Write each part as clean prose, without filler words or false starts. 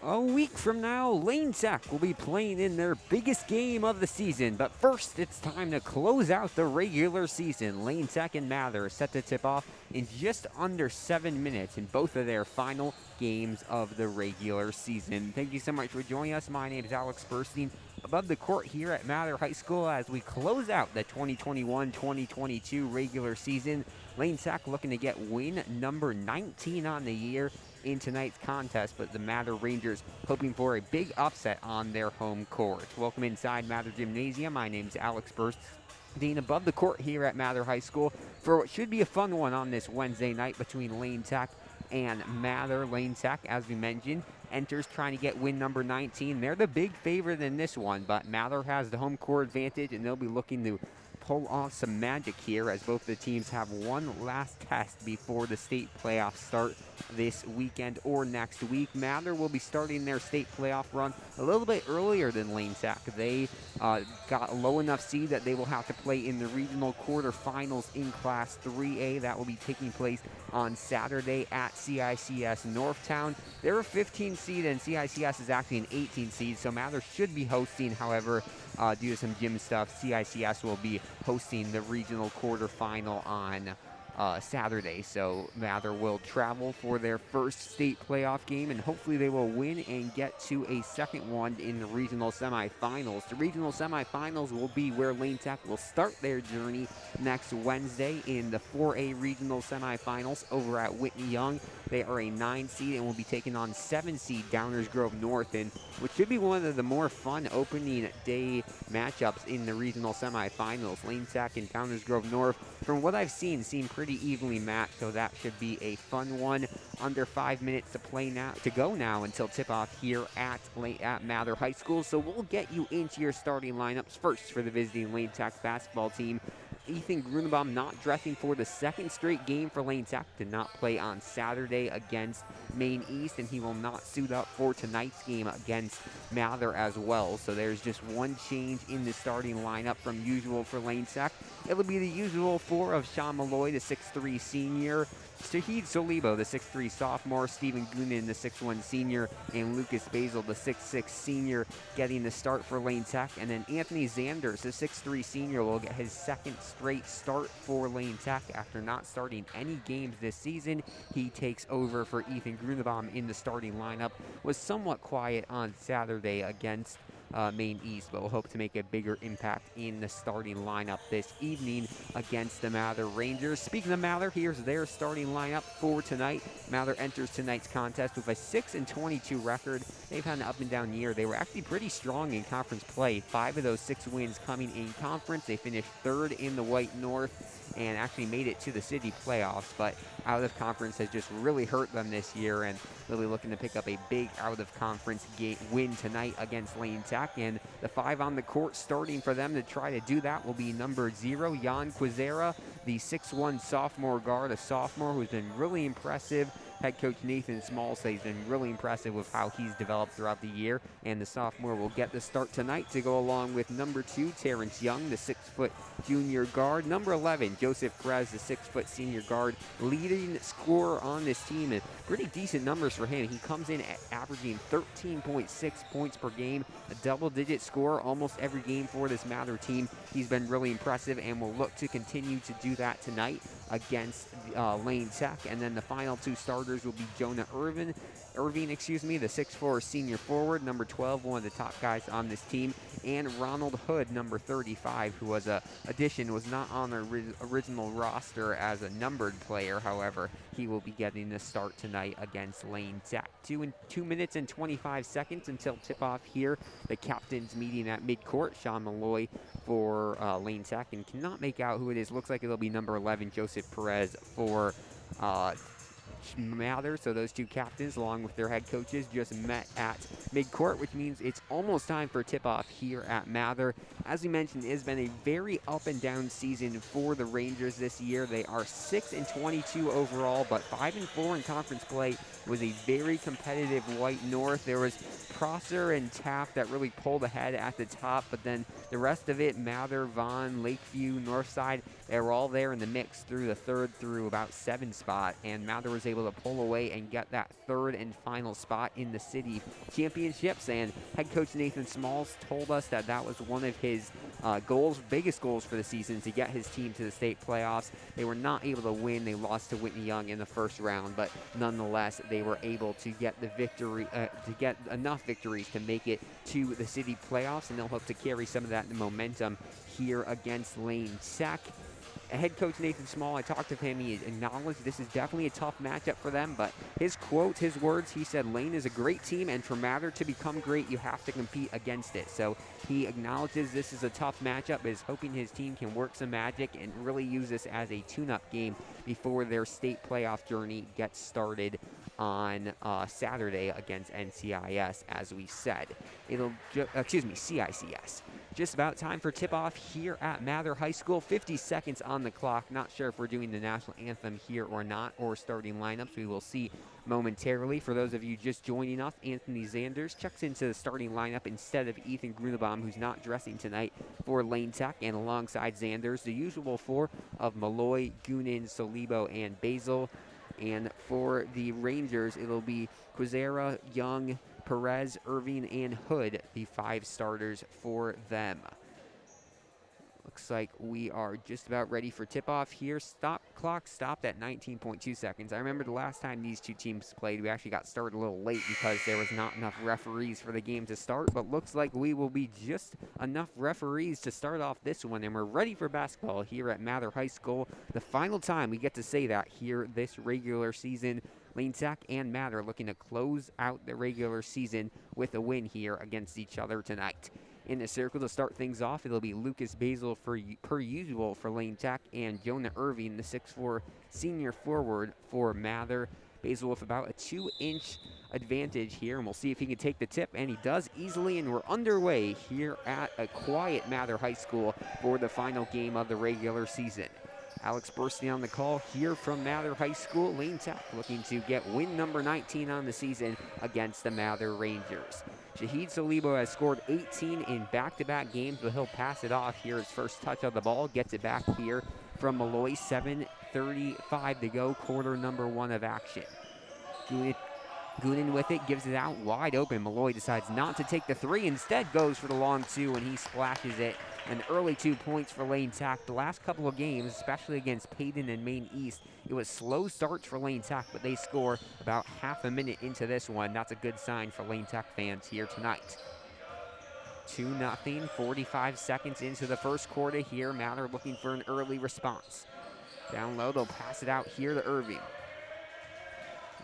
A week from now, Lane Tech will be playing in their biggest game of the season. But first, it's time to close out the regular season. Lane Tech and Mather are set to tip off in just under 7 minutes in both of their final games of the regular season. Thank you so much for joining us. My name is Alex Burstein, above the court here at Mather High School as we close out the 2021-2022 regular season. Lane Tech looking to get win number 19 on the year in tonight's contest, but the Mather Rangers hoping for a big upset on their home court. Welcome inside Mather Gymnasium. My name is Alex Burstein, above the court here at Mather High School for what should be a fun one on this Wednesday night between Lane Tech and Mather. Lane Tech, as we mentioned, enters trying to get win number 19. They're the big favorite in this one, but Mather has the home court advantage, and they'll be looking to pull off some magic here as both the teams have one last test before the state playoffs start this weekend or next week. Mather will be starting their state playoff run a little bit earlier than Lane Tech. They got a low enough seed that they will have to play in the regional quarterfinals in Class 3A. That will be taking place on Saturday at CICS Northtown. They're a 15 seed and CICS is actually an 18 seed, so Mather should be hosting. However, due to some gym stuff, CICS will be hosting the regional quarterfinal on Saturday. So Mather will travel for their first state playoff game, and hopefully they will win and get to a second one in the regional semifinals. The regional semifinals will be where Lane Tech will start their journey next Wednesday in the 4A regional semifinals over at Whitney Young. They are a 9 seed and will be taking on 7 seed Downers Grove North, in which should be one of the more fun opening day matchups in the regional semifinals. Lane Tech and Downers Grove North, from what I've seen, seem pretty evenly matched, so that should be a fun one. Under 5 minutes to go now until tip-off here at Mather High School. So we'll get you into your starting lineups first for the visiting Lane Tech basketball team. Ethan Grunenbaum not dressing for the second straight game for Lane Tech. Did not play on Saturday against Maine East, and he will not suit up for tonight's game against Mather as well. So there's just one change in the starting lineup from usual for Lane Tech. It'll be the usual four of Sean Malloy, the 6'3 senior, Shahid Solibo, the 6'3 sophomore, Stephen Goonan, the 6'1 senior, and Lucas Basil, the 6'6 senior, getting the start for Lane Tech. And then Anthony Zanders, the 6'3 senior, will get his second straight start for Lane Tech after not starting any games this season. He takes over for Ethan Grunenbaum in the starting lineup. Was somewhat quiet on Saturday against Maine East, but we'll hope to make a bigger impact in the starting lineup this evening against the Mather Rangers. Speaking of Mather, here's their starting lineup for tonight. Mather enters tonight's contest with a 6-22 record. They've had an up and down year. They were actually pretty strong in conference play. 5 of those 6 wins coming in conference. They finished 3rd in the White North and actually made it to the city playoffs, but out of conference has just really hurt them this year, and really looking to pick up a big out of conference win tonight against Lane Tech. And the 5 on the court starting for them to try to do that will be number 0, Jan Quizera, the 6'1 sophomore guard, a sophomore who's been really impressive. Head coach Nathan Small says he's been really impressive with how he's developed throughout the year, and the sophomore will get the start tonight to go along with number 2, Terrence Young, the 6' junior guard. Number 11, Joseph Perez, the 6' senior guard, leading scorer on this team, and pretty decent numbers for him. He comes in at averaging 13.6 points per game, a double-digit scorer almost every game for this Mather team. He's been really impressive and will look to continue to do that tonight against Lane Tech. And then the final 2 starters will be Jonah Irving, the 6'4 senior forward, number 12, one of the top guys on this team, and Ronald Hood, number 35, who was a addition, was not on the original roster as a numbered player. However, he will be getting the start tonight against Lane Tech. 2 minutes and 25 seconds until tip-off here. The captains meeting at midcourt. Sean Malloy for Lane Tech, and cannot make out who it is. Looks like it'll be number 11, Joseph Perez, for Mather. So those 2 captains, along with their head coaches, just met at midcourt, which means it's almost time for tip-off here at Mather. As we mentioned, it has been a very up and down season for the Rangers this year. They are 6-22 overall, but 5-4 in conference play. It was a very competitive White North. There was Prosser and Taft that really pulled ahead at the top, but then the rest of it, Mather, Vaughn, Lakeview, Northside, they were all there in the mix through the third through about 7 spot, and Mather was able to pull away and get that third and final spot in the city championships. And head coach Nathan Smalls told us that that was one of his biggest goals for the season, to get his team to the state playoffs. They were not able to win. They lost to Whitney Young in the first round, but nonetheless, they were able to get the victory, to get enough victories to make it to the city playoffs, and they'll hope to carry some of that momentum here against Lane Tech. Head coach Nathan Small, I talked to him, he acknowledged this is definitely a tough matchup for them, but his quote, his words, he said, Lane is a great team, and for Mather to become great, you have to compete against it. So he acknowledges this is a tough matchup, but is hoping his team can work some magic and really use this as a tune-up game before their state playoff journey gets started on Saturday against NCIS, as we said. CICS. Just about time for tip-off here at Mather High School. 50 seconds on the clock. Not sure if we're doing the national anthem here or not, or starting lineups. We will see momentarily. For those of you just joining us, Anthony Zanders checks into the starting lineup instead of Ethan Grunebaum, who's not dressing tonight for Lane Tech, and alongside Zanders, the usual four of Malloy, Goonan, Solibo, and Basil. And for the Rangers, it'll be Quizera, Young, Perez, Irving, and Hood, the 5 starters for them. Looks like we are just about ready for tip-off here. Clock stopped at 19.2 seconds. I remember the last time these two teams played, we actually got started a little late because there was not enough referees for the game to start, but looks like we will be just enough referees to start off this one, and we're ready for basketball here at Mather High School. The final time we get to say that here this regular season. Lane Tech and Mather looking to close out the regular season with a win here against each other tonight. In the circle to start things off, it'll be Lucas Basil per usual for Lane Tech, and Jonah Irving, the 6'4" senior forward for Mather. Basil with about a 2-inch advantage here, and we'll see if he can take the tip, and he does easily, and we're underway here at a quiet Mather High School for the final game of the regular season. Alex Burstein on the call here from Mather High School. Lane Tech looking to get win number 19 on the season against the Mather Rangers. Shahid Solibo has scored 18 in back-to-back games, but he'll pass it off here. His first touch of the ball gets it back here from Malloy. 7:35 to go, quarter number 1 of action. Goonan with it, gives it out wide open. Malloy decides not to take the 3, instead goes for the long 2, and he splashes it. An early 2 points for Lane Tech. The last couple of games, especially against Payton and Maine East, it was slow starts for Lane Tech, but they score about half a minute into this one. That's a good sign for Lane Tech fans here tonight. 2-0, 45 seconds into the first quarter here. Mather looking for an early response. Down low, they'll pass it out here to Irving.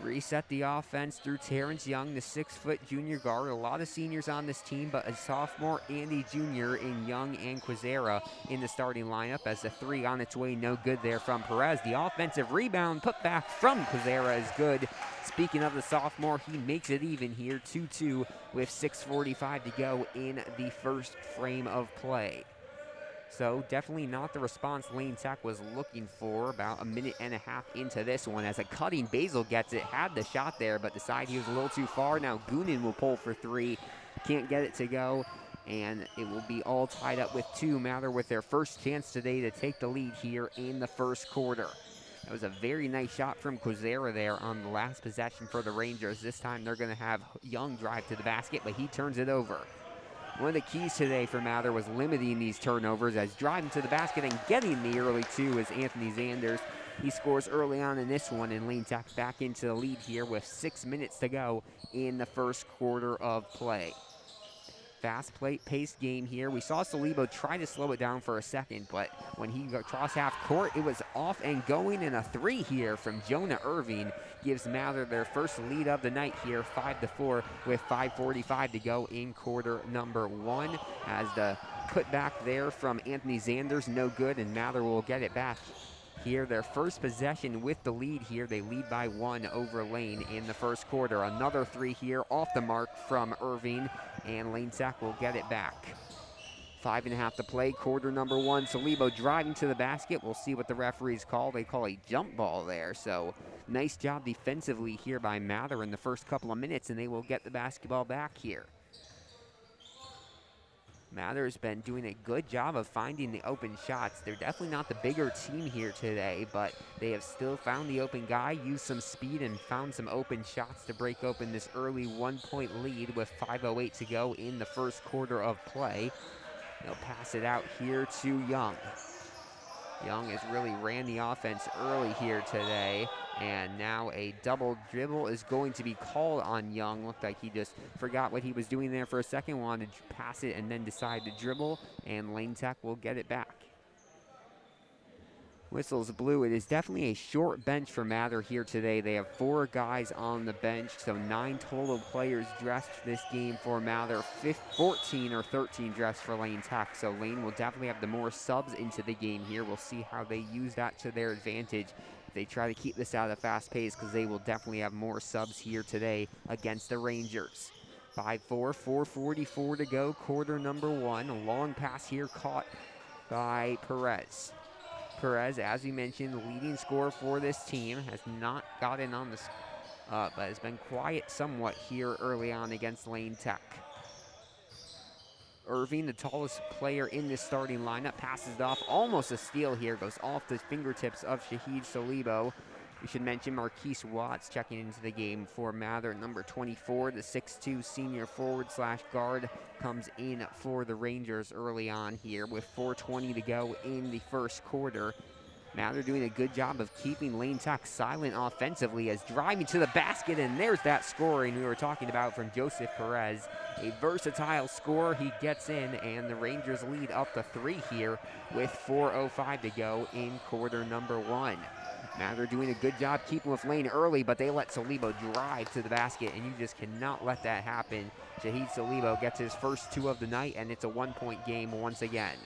Reset the offense through Terrence Young, the 6-foot junior guard. A lot of seniors on this team, but a sophomore Andy Jr. in Young and Quizera in the starting lineup, as the 3 on its way, no good there from Perez. The offensive rebound put back from Quizera is good. Speaking of the sophomore, he makes it even here, 2-2 with 6:45 to go in the first frame of play. So definitely not the response Lane Tech was looking for. About a minute and a half into this one, as a cutting Basil gets it, had the shot there, but decided he was a little too far. Now Goonan will pull for 3, can't get it to go, and it will be all tied up with 2. Mather with their first chance today to take the lead here in the first quarter. That was a very nice shot from Quizera there on the last possession for the Rangers. This time they're going to have Young drive to the basket, but he turns it over. One of the keys today for Mather was limiting these turnovers, as driving to the basket and getting the early 2 is Anthony Zanders. He scores early on in this one, and Lane Tech back into the lead here with 6 minutes to go in the first quarter of play. Fast-paced game here. We saw Solibo try to slow it down for a second, but when he got across half court, it was off and going, and a 3 here from Jonah Irving gives Mather their first lead of the night here, 5-4 with 5:45 to go in quarter number 1. As the putback there from Anthony Zanders, no good, and Mather will get it back here. Their first possession with the lead here. They lead by 1 over Lane in the first quarter. Another 3 here off the mark from Irving, and Lane Tech will get it back. 5.5 to play, quarter number one. Salibo driving to the basket. We'll see what the referees call. They call a jump ball there. So nice job defensively here by Mather in the first couple of minutes, and they will get the basketball back here. Mather's been doing a good job of finding the open shots. They're definitely not the bigger team here today, but they have still found the open guy, used some speed, and found some open shots to break open this early 1-point lead with 5:08 to go in the first quarter of play. They'll pass it out here to Young. Young has really ran the offense early here today, and now a double dribble is going to be called on Young. Looked like he just forgot what he was doing there for a second, wanted to pass it and then decide to dribble, and Lane Tech will get it back. Whistles blew. It is definitely a short bench for Mather here today. They have 4 guys on the bench, so 9 total players dressed this game for Mather. 14 or 13 dressed for Lane Tech, so Lane will definitely have the more subs into the game here. We'll see how they use that to their advantage. They try to keep this out of fast pace because they will definitely have more subs here today against the Rangers. 5-4, 4:44 to go, quarter number one. A long pass here caught by Perez. Perez, as we mentioned, the leading scorer for this team, has not gotten on this, but has been quiet somewhat here early on against Lane Tech. Irving, the tallest player in this starting lineup, passes it off. Almost a steal here, goes off the fingertips of Shahid Salibo. We should mention Marquise Watts checking into the game for Mather. Number 24, the 6'2 senior forward/guard, comes in for the Rangers early on here with 4:20 to go in the first quarter. Mather doing a good job of keeping Lane Tech silent offensively as driving to the basket, and there's that scoring we were talking about from Joseph Perez. A versatile scorer, he gets in, and the Rangers lead up to 3 here with 4:05 to go in quarter number one. Mather doing a good job keeping with Lane early, but they let Salibo drive to the basket, and you just cannot let that happen. Shahid Salibo gets his first 2 of the night, and it's a 1-point game once again.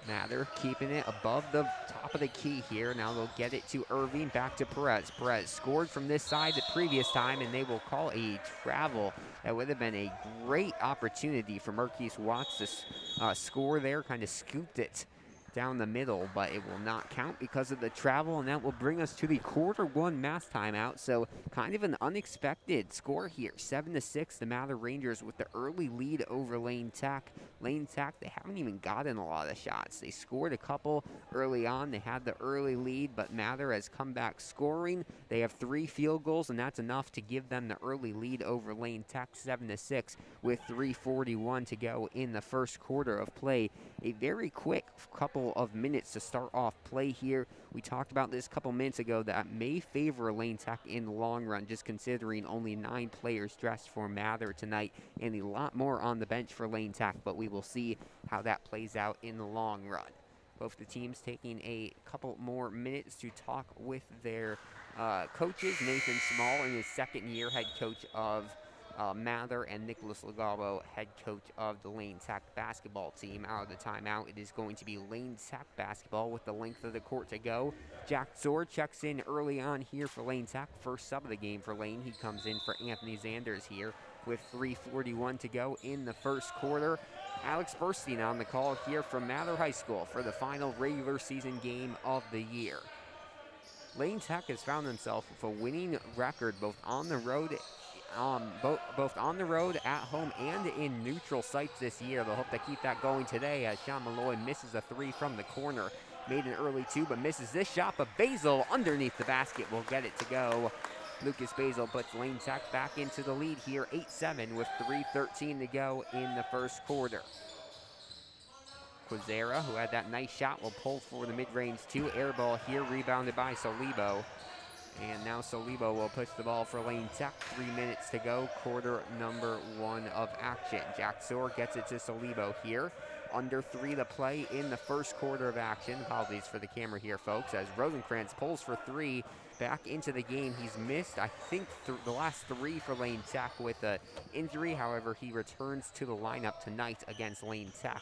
Mather keeping it above the top of the key here. Now they'll get it to Irving, back to Perez. Perez scored from this side the previous time, and they will call a travel. That would have been a great opportunity for Marquise Watts to score there, kind of scooped it down the middle, but it will not count because of the travel, and that will bring us to the quarter one mass timeout. So kind of an unexpected score here, 7-6, the Mather Rangers with the early lead over Lane Tech. Lane Tech, they haven't even gotten a lot of shots. They scored a couple early on. They had the early lead, but Mather has come back scoring. They have 3 field goals, and that's enough to give them the early lead over Lane Tech, 7-6, with 3:41 to go in the first quarter of play. A very quick couple of minutes to start off play here. We talked about this a couple minutes ago that may favor Lane Tech in the long run, just considering only 9 players dressed for Mather tonight and a lot more on the bench for Lane Tech, but we will see how that plays out in the long run. Both the teams taking a couple more minutes to talk with their coaches. Nathan Small in his second year, head coach of Mather, and Nicholas Legalo, head coach of the Lane Tech basketball team. Out of the timeout, it is going to be Lane Tech basketball with the length of the court to go. Jack Zor checks in early on here for Lane Tech. First sub of the game for Lane. He comes in for Anthony Zanders here with 3:41 to go in the first quarter. Alex Burstein on the call here from Mather High School for the final regular season game of the year. Lane Tech has found themselves with a winning record both on the road both on the road, at home, and in neutral sites this year. They'll hope to keep that going today as Sean Malloy misses a 3 from the corner. Made an early 2, but misses this shot, but Basil underneath the basket will get it to go. Lucas Basil puts Lane Tech back into the lead here, 8-7 with 3:13 to go in the first quarter. Quazera, who had that nice shot, will pull for the mid-range 2. Air ball here, rebounded by Salibo. And now Salibo will push the ball for Lane Tech. 3 minutes to go, quarter number 1 of action. Jack Zor gets it to Salibo here. Under 3 to play in the first quarter of action. Apologies for the camera here, folks, as Rosenkrantz pulls for 3 back into the game. He's missed, I think, the last 3 for Lane Tech with an injury. However, he returns to the lineup tonight against Lane Tech.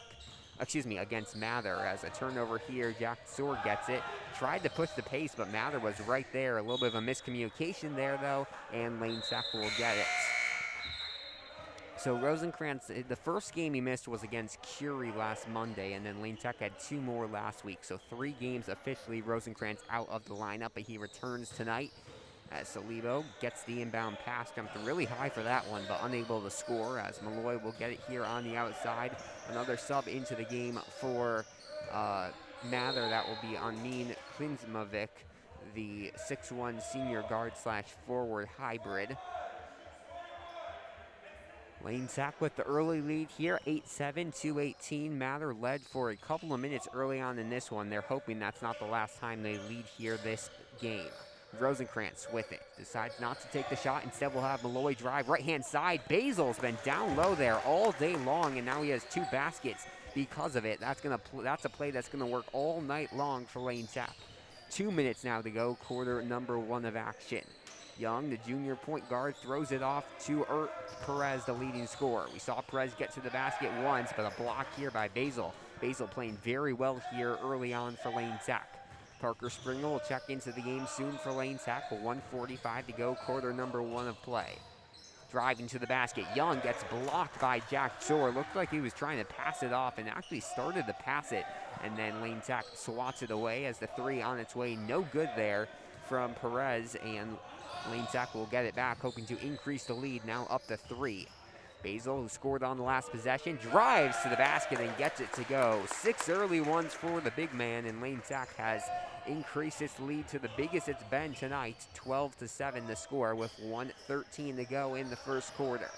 Against Mather. As a turnover here, Jack Zor gets it. Tried to push the pace, but Mather was right there. A little bit of a miscommunication there, though, and Lane Tech will get it. So Rosencrantz, the first game he missed was against Curie last Monday, and then Lane Tech had 2 more last week. So 3 games officially Rosencrantz out of the lineup, but he returns tonight as Salibo gets the inbound pass, jumped really high for that one, but unable to score as Malloy will get it here on the outside. Another sub into the game for Mather. That will be Amin Klinzmovic, the 6'1 senior guard / forward hybrid. Lane Tech with the early lead here, 8-7, 2:18. Mather led for a couple of minutes early on in this one. They're hoping that's not the last time they lead here this game. Rosencrantz with it, decides not to take the shot. Instead, we'll have Malloy drive right-hand side. Basil's been down low there all day long, and now he has 2 baskets because of it. That's a play that's gonna work all night long for Lane Tech. 2 minutes now to go, quarter number 1 of action. Young, the junior point guard, throws it off to Perez, the leading scorer. We saw Perez get to the basket once, but a block here by Basil. Basil playing very well here early on for Lane Tech. Parker Springer will check into the game soon for Lane Tech. 1:45 to go, quarter number 1 of play. Driving to the basket, Young gets blocked by Jack Shore. Looked like he was trying to pass it off and actually started to pass it. And then Lane Tech swats it away as the 3 on its way. No good there from Perez, and Lane Tech will get it back, hoping to increase the lead, now up to 3. Basil, who scored on the last possession, drives to the basket and gets it to go. 6 early ones for the big man, and Lane Tech has increased its lead to the biggest it's been tonight. 12-7 the score with 1:13 to go in the first quarter.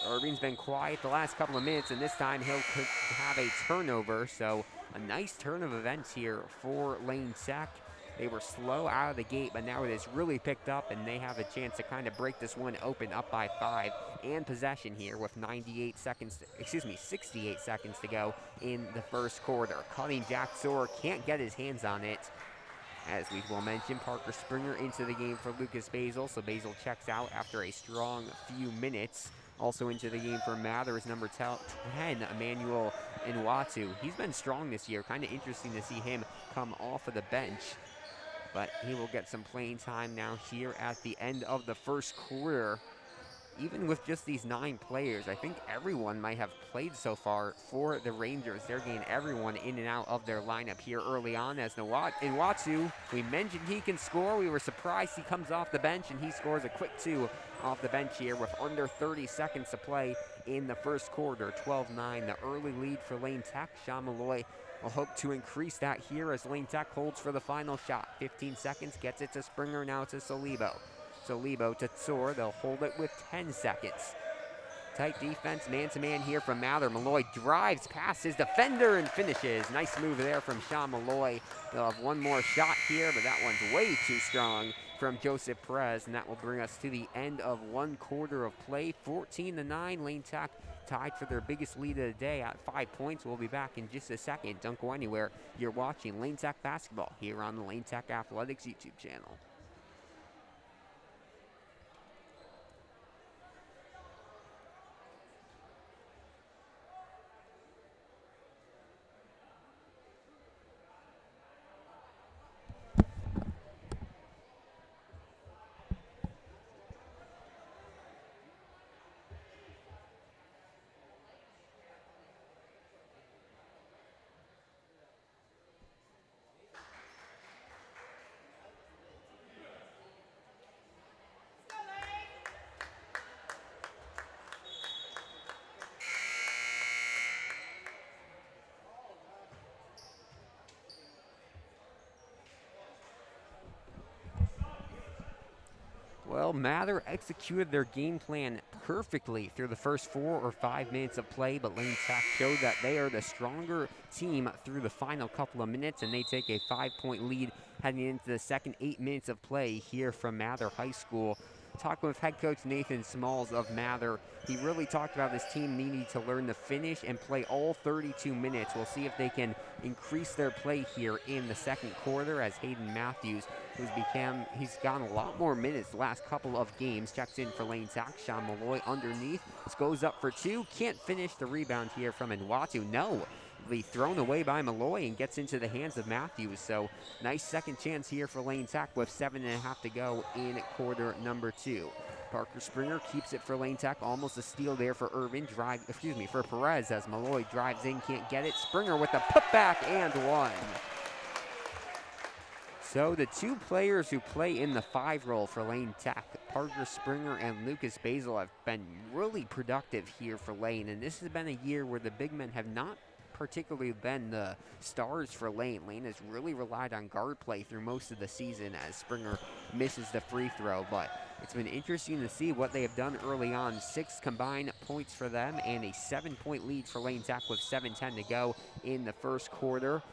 Irving's been quiet the last couple of minutes, and this time he'll have a turnover, so a nice turn of events here for Lane Tech. They were slow out of the gate, but now it has really picked up, and they have a chance to kind of break this one open, up by 5, and possession here with 68 seconds to go in the first quarter. Cutting Jack Soar can't get his hands on it. As we will mention, Parker Springer into the game for Lucas Basil, so Basil checks out after a strong few minutes. Also into the game for Mather is number 10, Emmanuel Nwatu. He's been strong this year. Kind of interesting to see him come off of the bench. But he will get some playing time now here at the end of the first quarter. Even with just these 9 players, I think everyone might have played so far for the Rangers. They're getting everyone in and out of their lineup here early on as Nwatu, we mentioned he can score. We were surprised he comes off the bench, and he scores a quick 2 off the bench here with under 30 seconds to play in the first quarter. 12-9, the early lead for Lane Tech. Sean Malloy will hope to increase that here as Lane Tech holds for the final shot. 15 seconds, gets it to Springer, now to Salibo. Salibo to Tsor, they'll hold it with 10 seconds. Tight defense, man-to-man here from Mather. Malloy drives past his defender and finishes. Nice move there from Sean Malloy. They'll have one more shot here, but that one's way too strong from Joseph Perez, and that will bring us to the end of 1 quarter of play. 14-9, Lane Tech tied for their biggest lead of the day at 5 points. We'll be back in just a second. Don't go anywhere. You're watching Lane Tech basketball here on the Lane Tech Athletics YouTube channel. Well, Mather executed their game plan perfectly through the first 4 or 5 minutes of play, but Lane Tech showed that they are the stronger team through the final couple of minutes, and they take a 5-point lead heading into the second 8 minutes of play here from Mather High School. Talking with head coach Nathan Smalls of Mather, he really talked about this team needing to learn to finish and play all 32 minutes. We'll see if they can increase their play here in the second quarter as Hayden Matthews, he's gotten a lot more minutes the last couple of games, checks in for Lane Tech. Sean Malloy underneath, this goes up for 2, can't finish the rebound here from Nwatu. No, be thrown away by Malloy and gets into the hands of Matthews. So nice second chance here for Lane Tech with 7.5 to go in quarter number 2. Parker Springer keeps it for Lane Tech. Almost a steal there for for Perez as Malloy drives in, can't get it. Springer with the putback and one. So the two players who play in the 5 role for Lane Tech, Parker Springer and Lucas Basil, have been really productive here for Lane. And this has been a year where the big men have not particularly been the stars for Lane. Lane has really relied on guard play through most of the season as Springer misses the free throw. But it's been interesting to see what they have done early on. 6 combined points for them and a 7-point lead for Lane Tech with 7:10 to go in the first quarter.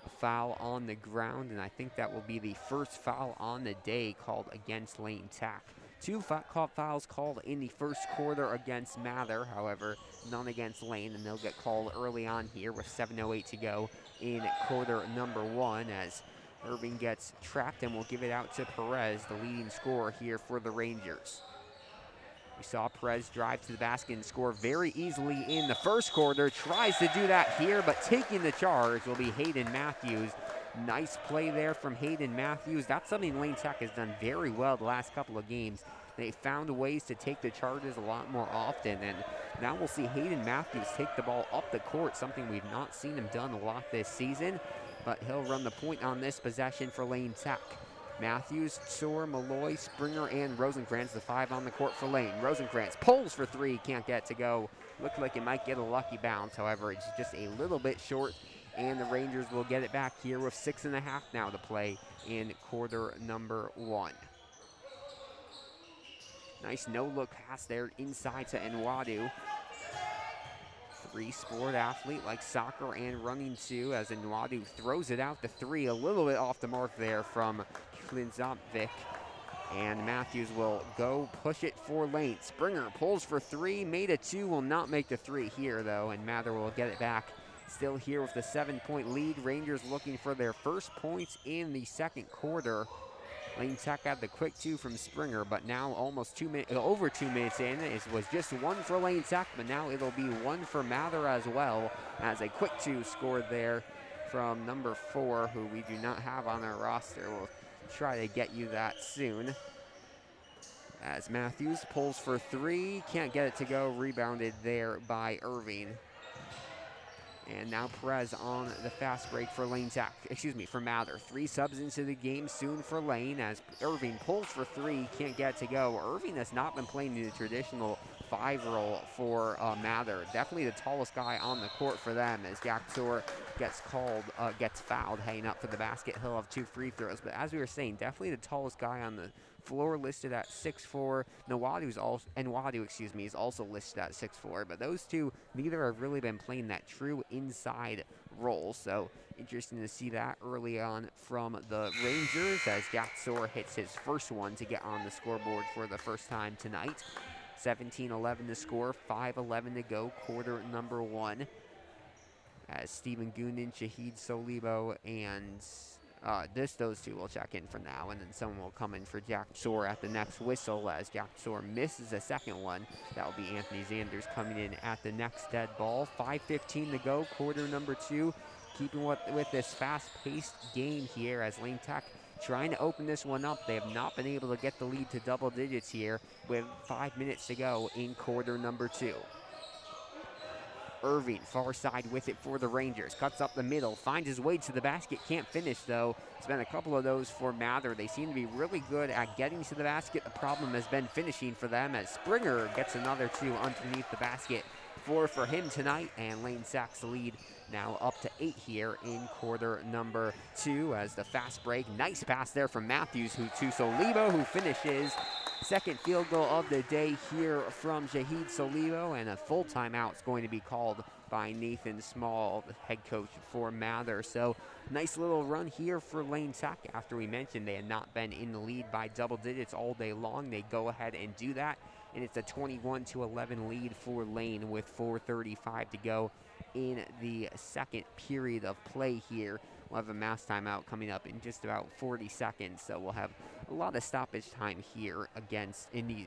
A foul on the ground, and I think that will be the first foul on the day called against Lane Tech. 2 fouls called in the first quarter against Mather, however, none against Lane, and they'll get called early on here with 7:08 to go in quarter number 1 as Irving gets trapped and will give it out to Perez, the leading scorer here for the Rangers. We saw Perez drive to the basket and score very easily in the first quarter. Tries to do that here, but taking the charge will be Hayden Matthews. Nice play there from Hayden Matthews. That's something Lane Tech has done very well the last couple of games. They found ways to take the charges a lot more often, and now we'll see Hayden Matthews take the ball up the court, something we've not seen him done a lot this season, but he'll run the point on this possession for Lane Tech. Matthews, Tsor, Malloy, Springer, and Rosenkrantz, the 5 on the court for Lane. Rosenkrantz pulls for 3, can't get to go. Looked like it might get a lucky bounce, however, it's just a little bit short, and the Rangers will get it back here with 6.5 now to play in quarter number 1. Nice no-look pass there inside to Nwadu. 3-sport athlete like soccer and running too, as Nwadu throws it out to 3, a little bit off the mark there from Klinzopvic. And Matthews will go push it for Lane. Springer pulls for 3, made a 2, will not make the 3 here though, and Mather will get it back. Still here with the 7-point lead. Rangers looking for their first points in the second quarter. Lane Tech had the quick 2 from Springer, but now almost over 2 minutes in, it was just 1 for Lane Tech, but now it'll be 1 for Mather as well, as a quick 2 scored there from number 4, who we do not have on our roster. We'll try to get you that soon. As Matthews pulls for 3, can't get it to go, rebounded there by Irving. And now Perez on the fast break for for Mather. 3 subs into the game soon for Lane as Irving pulls for 3, can't get to go. Irving has not been playing in the traditional 5 role for Mather. Definitely the tallest guy on the court for them as Jack Tsor gets fouled, hanging up for the basket. He'll have 2 free throws. But as we were saying, definitely the tallest guy on the floor, listed at 6'4". Nwadu is also listed at 6'4", but those two, neither have really been playing that true inside role. So interesting to see that early on from the Rangers as Jack Tsor hits his first one to get on the scoreboard for the first time tonight. 17-11 to score, 5:11 to go, quarter number 1. As Stephen Goonan, Shahid Solibo, and those two will check in for now, and then someone will come in for Jack Tsor at the next whistle as Jack Tsor misses a second one. That will be Anthony Zanders coming in at the next dead ball. 5:15 to go, quarter number 2. Keeping with this fast-paced game here as Lane Tech trying to open this one up. They have not been able to get the lead to double digits here with 5 minutes to go in quarter number 2. Irving, far side with it for the Rangers. Cuts up the middle, finds his way to the basket, can't finish though. It's been a couple of those for Mather. They seem to be really good at getting to the basket. The problem has been finishing for them as Springer gets another 2 underneath the basket. 4 for him tonight, and Lane Tech's lead now up to 8 here in quarter number 2 as the fast break. Nice pass there from Matthews to Solibo, who finishes. Second field goal of the day here from Shahid Solibo, and a full timeout is going to be called by Nathan Small, the head coach for Mather. So nice little run here for Lane Tech. After we mentioned they had not been in the lead by double digits all day long, they go ahead and do that, and it's a 21-11 lead for Lane with 4:35 to go in the second period of play here. We'll have a mass timeout coming up in just about 40 seconds, so we'll have a lot of stoppage time here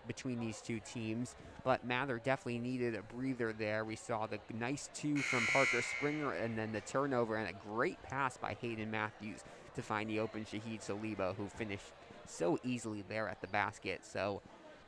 between these two teams. But Mather definitely needed a breather there. We saw the nice 2 from Parker Springer, and then the turnover and a great pass by Hayden Matthews to find the open Shahid Solibo, who finished so easily there at the basket. So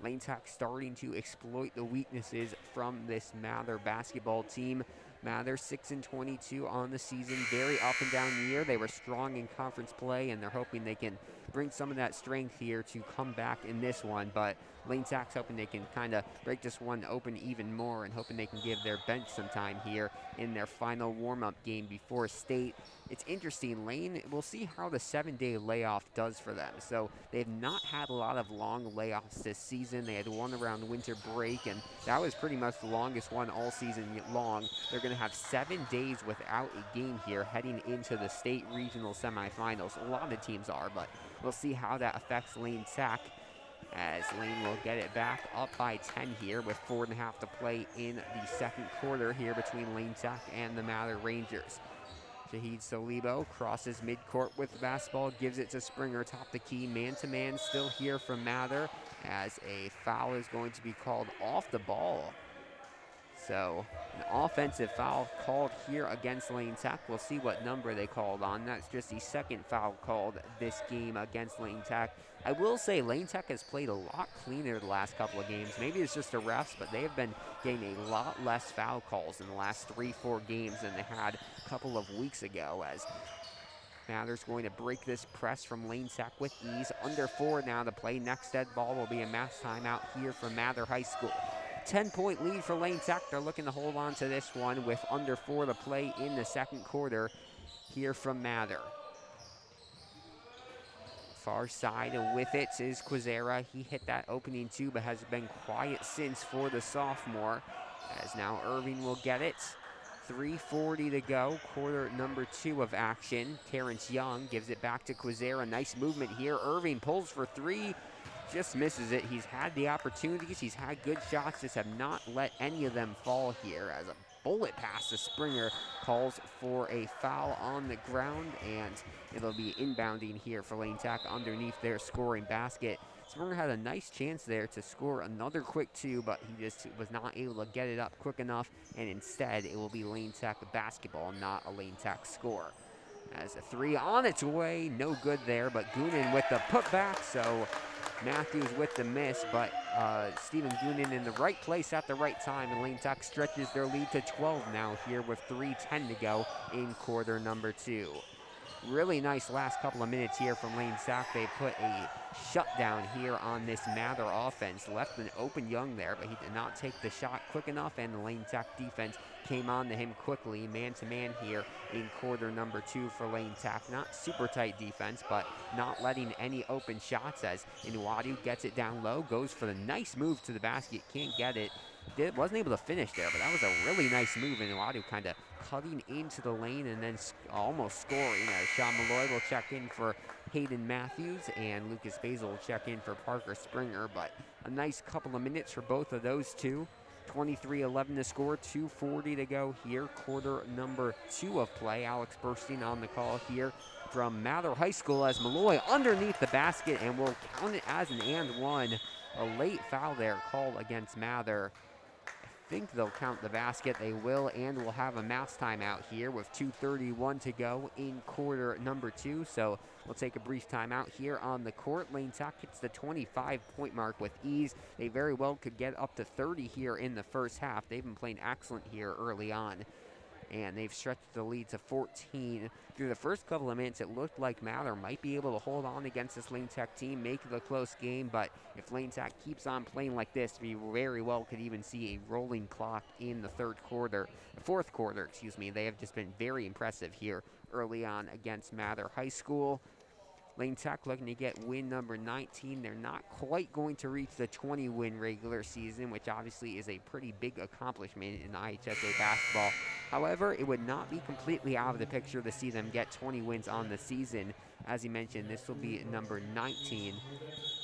Lane Tech starting to exploit the weaknesses from this Mather basketball team. Mather 6-22 on the season, very up and down year. They were strong in conference play, and they're hoping they can bring some of that strength here to come back in this one. But Lane Tech's hoping they can kind of break this one open even more and hoping they can give their bench some time here in their final warm-up game before state. It's interesting, Lane, we'll see how the 7-day layoff does for them. So they've not had a lot of long layoffs this season. They had one around winter break, and that was pretty much the longest one all season long. They're going to have 7 days without a game here heading into the state regional semifinals. A lot of teams are, but we'll see how that affects Lane Tech, as Lane will get it back up by 10 here with 4.5 to play in the second quarter here between Lane Tech and the Mather Rangers. Shahid Solibo crosses midcourt with the basketball, gives it to Springer, top the key, man-to-man still here from Mather, as a foul is going to be called off the ball. So an offensive foul called here against Lane Tech. We'll see what number they called on. That's just the second foul called this game against Lane Tech. I will say Lane Tech has played a lot cleaner the last couple of games. Maybe it's just the refs, but they have been getting a lot less foul calls in the last 3-4 games than they had a couple of weeks ago, as Mather's going to break this press from Lane Tech with ease. Under 4 now to play. Next dead ball will be a match timeout here from Mather High School. 10-point lead for Lane Tech. They're looking to hold on to this one with under 4 to play in the second quarter here from Mather. Far side with it is Quizera. He hit that opening two, but has been quiet since for the sophomore, as now Irving will get it. 3:40 to go, quarter number 2 of action. Terrence Young gives it back to Quizera. Nice movement here. Irving pulls for 3. Just misses it. He's had the opportunities. He's had good shots. Just have not let any of them fall here, as a bullet pass to Springer calls for a foul on the ground, and it'll be inbounding here for Lane Tech underneath their scoring basket. Springer had a nice chance there to score another quick 2, but he just was not able to get it up quick enough, and instead it will be Lane Tech basketball, not a Lane Tech score. As a 3 on its way, no good there, but Goonan with the putback, so Matthews with the miss, but Stephen Goonan in the right place at the right time, and Lane Tech stretches their lead to 12 now here with 3:10 to go in quarter number 2. Really nice last couple of minutes here from Lane Tech. They put a shutdown here on this Mather offense. Left an open Young there, but he did not take the shot quick enough, and the Lane Tech defense came on to him quickly. Man-to-man here in quarter number 2 for Lane Tech. Not super tight defense, but not letting any open shots, as Inuadu gets it down low, goes for the nice move to the basket, can't get it. Wasn't able to finish there, but that was a really nice move. Inuadu kind of cutting into the lane and then almost scoring, as Sean Malloy will check in for Hayden Matthews, and Lucas Basil will check in for Parker Springer. But a nice couple of minutes for both of those two. 23-11 to score, 2:40 to go here, quarter number 2 of play. Alex Burstein on the call here from Mather High School, as Malloy underneath the basket, and will count it as an and one. A late foul there called against Mather. I think they'll count the basket. They will, and we'll have a mouse timeout here with 2:31 to go in quarter number 2. So we'll take a brief timeout here on the court. Lane Tech hits the 25-point mark with ease. They very well could get up to 30 here in the first half. They've been playing excellent here early on, and they've stretched the lead to 14. Through the first couple of minutes, it looked like Mather might be able to hold on against this Lane Tech team, make it a close game, but if Lane Tech keeps on playing like this, we very well could even see a rolling clock in the fourth quarter, excuse me. They have just been very impressive here early on against Mather High School. Lane Tech looking to get win number 19. They're not quite going to reach the 20-win regular season, which obviously is a pretty big accomplishment in IHSA basketball. However, it would not be completely out of the picture to see them get 20 wins on the season. As you mentioned, this will be number 19,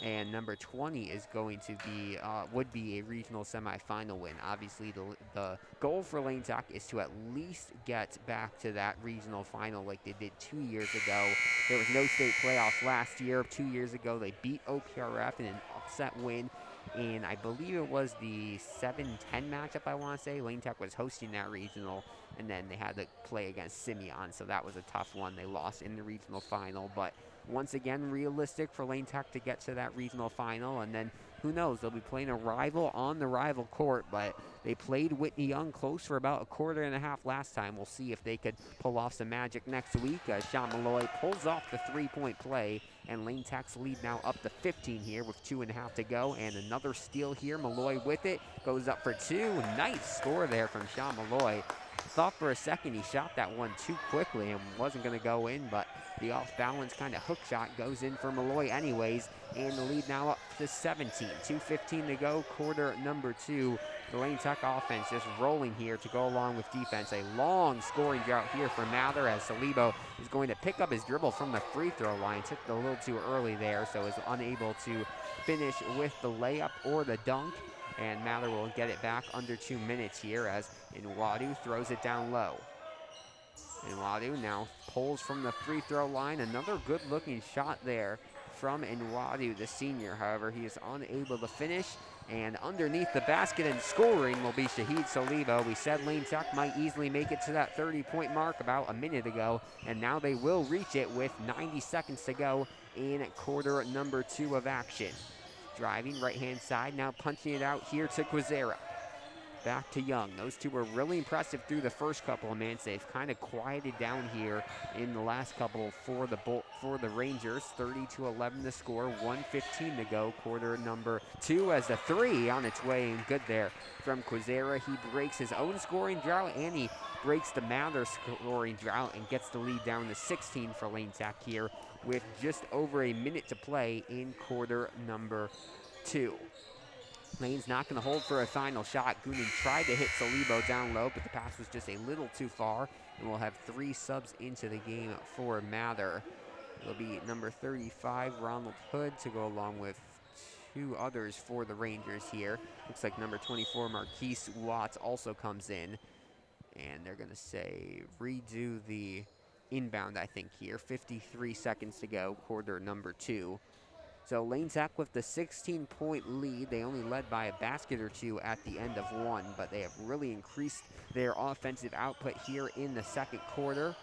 and number 20 is going to be would be a regional semifinal win. Obviously, the goal for Lane Tech is to at least get back to that regional final like they did 2 years ago. There was no state playoffs last year. 2 years ago, they beat OPRF in an upset win, and I believe it was the 7-10 matchup, I want to say. Lane Tech was hosting that regional, and then they had to play against Simeon, so that was a tough one. They lost in the regional final, but once again, realistic for Lane Tech to get to that regional final, and then who knows? They'll be playing a rival on the rival court, but they played Whitney Young close for about a quarter and a half last time. We'll see if they could pull off some magic next week. Sean Malloy pulls off the three-point play, and Lane Tech's lead now up to 15 here with 2.5 to go, and another steal here. Malloy with it, goes up for two. Nice score there from Sean Malloy. Thought for a second he shot that one too quickly and wasn't going to go in, but the off-balance kind of hook shot goes in for Malloy anyways, and the lead now up to 17. 2:15 to go, quarter number 2. The Lane Tech offense just rolling here to go along with defense. A long scoring drought here for Mather as Salibo is going to pick up his dribble from the free throw line. Took it a little too early there, so is unable to finish with the layup or the dunk. And Mather will get it back under 2 minutes here as Nwadu throws it down low. Nwadu now pulls from the free throw line. Another good-looking shot there from Nwadu, the senior. However, he is unable to finish. And underneath the basket and scoring will be Shahid Salibo. We said Lane Tech might easily make it to that 30-point mark about a minute ago, and now they will reach it with 90 seconds to go in quarter number 2 of action. Driving right-hand side, now punching it out here to Quizera. Back to Young. Those two were really impressive through the first couple of minutes. They've kind of quieted down here in the last couple for the Rangers. 30-11 the score, 1:15 to go, quarter number 2 as the three on its way and good there from Quizera. He breaks his own scoring drought and he breaks the Mather scoring drought and gets the lead down to 16 for Lane Tech here with just over a minute to play in quarter number 2. Lane's not going to hold for a final shot. Goonan tried to hit Salibo down low, but the pass was just a little too far. And we'll have 3 subs into the game for Mather. It'll be number 35, Ronald Hood, to go along with 2 others for the Rangers here. Looks like number 24, Marquise Watts, also comes in. And they're going to say redo the inbound, I think, here. 53 seconds to go, quarter number 2. So Lane Tech with the 16-point lead. They only led by a basket or 2 at the end of 1, but they have really increased their offensive output here in the second quarter.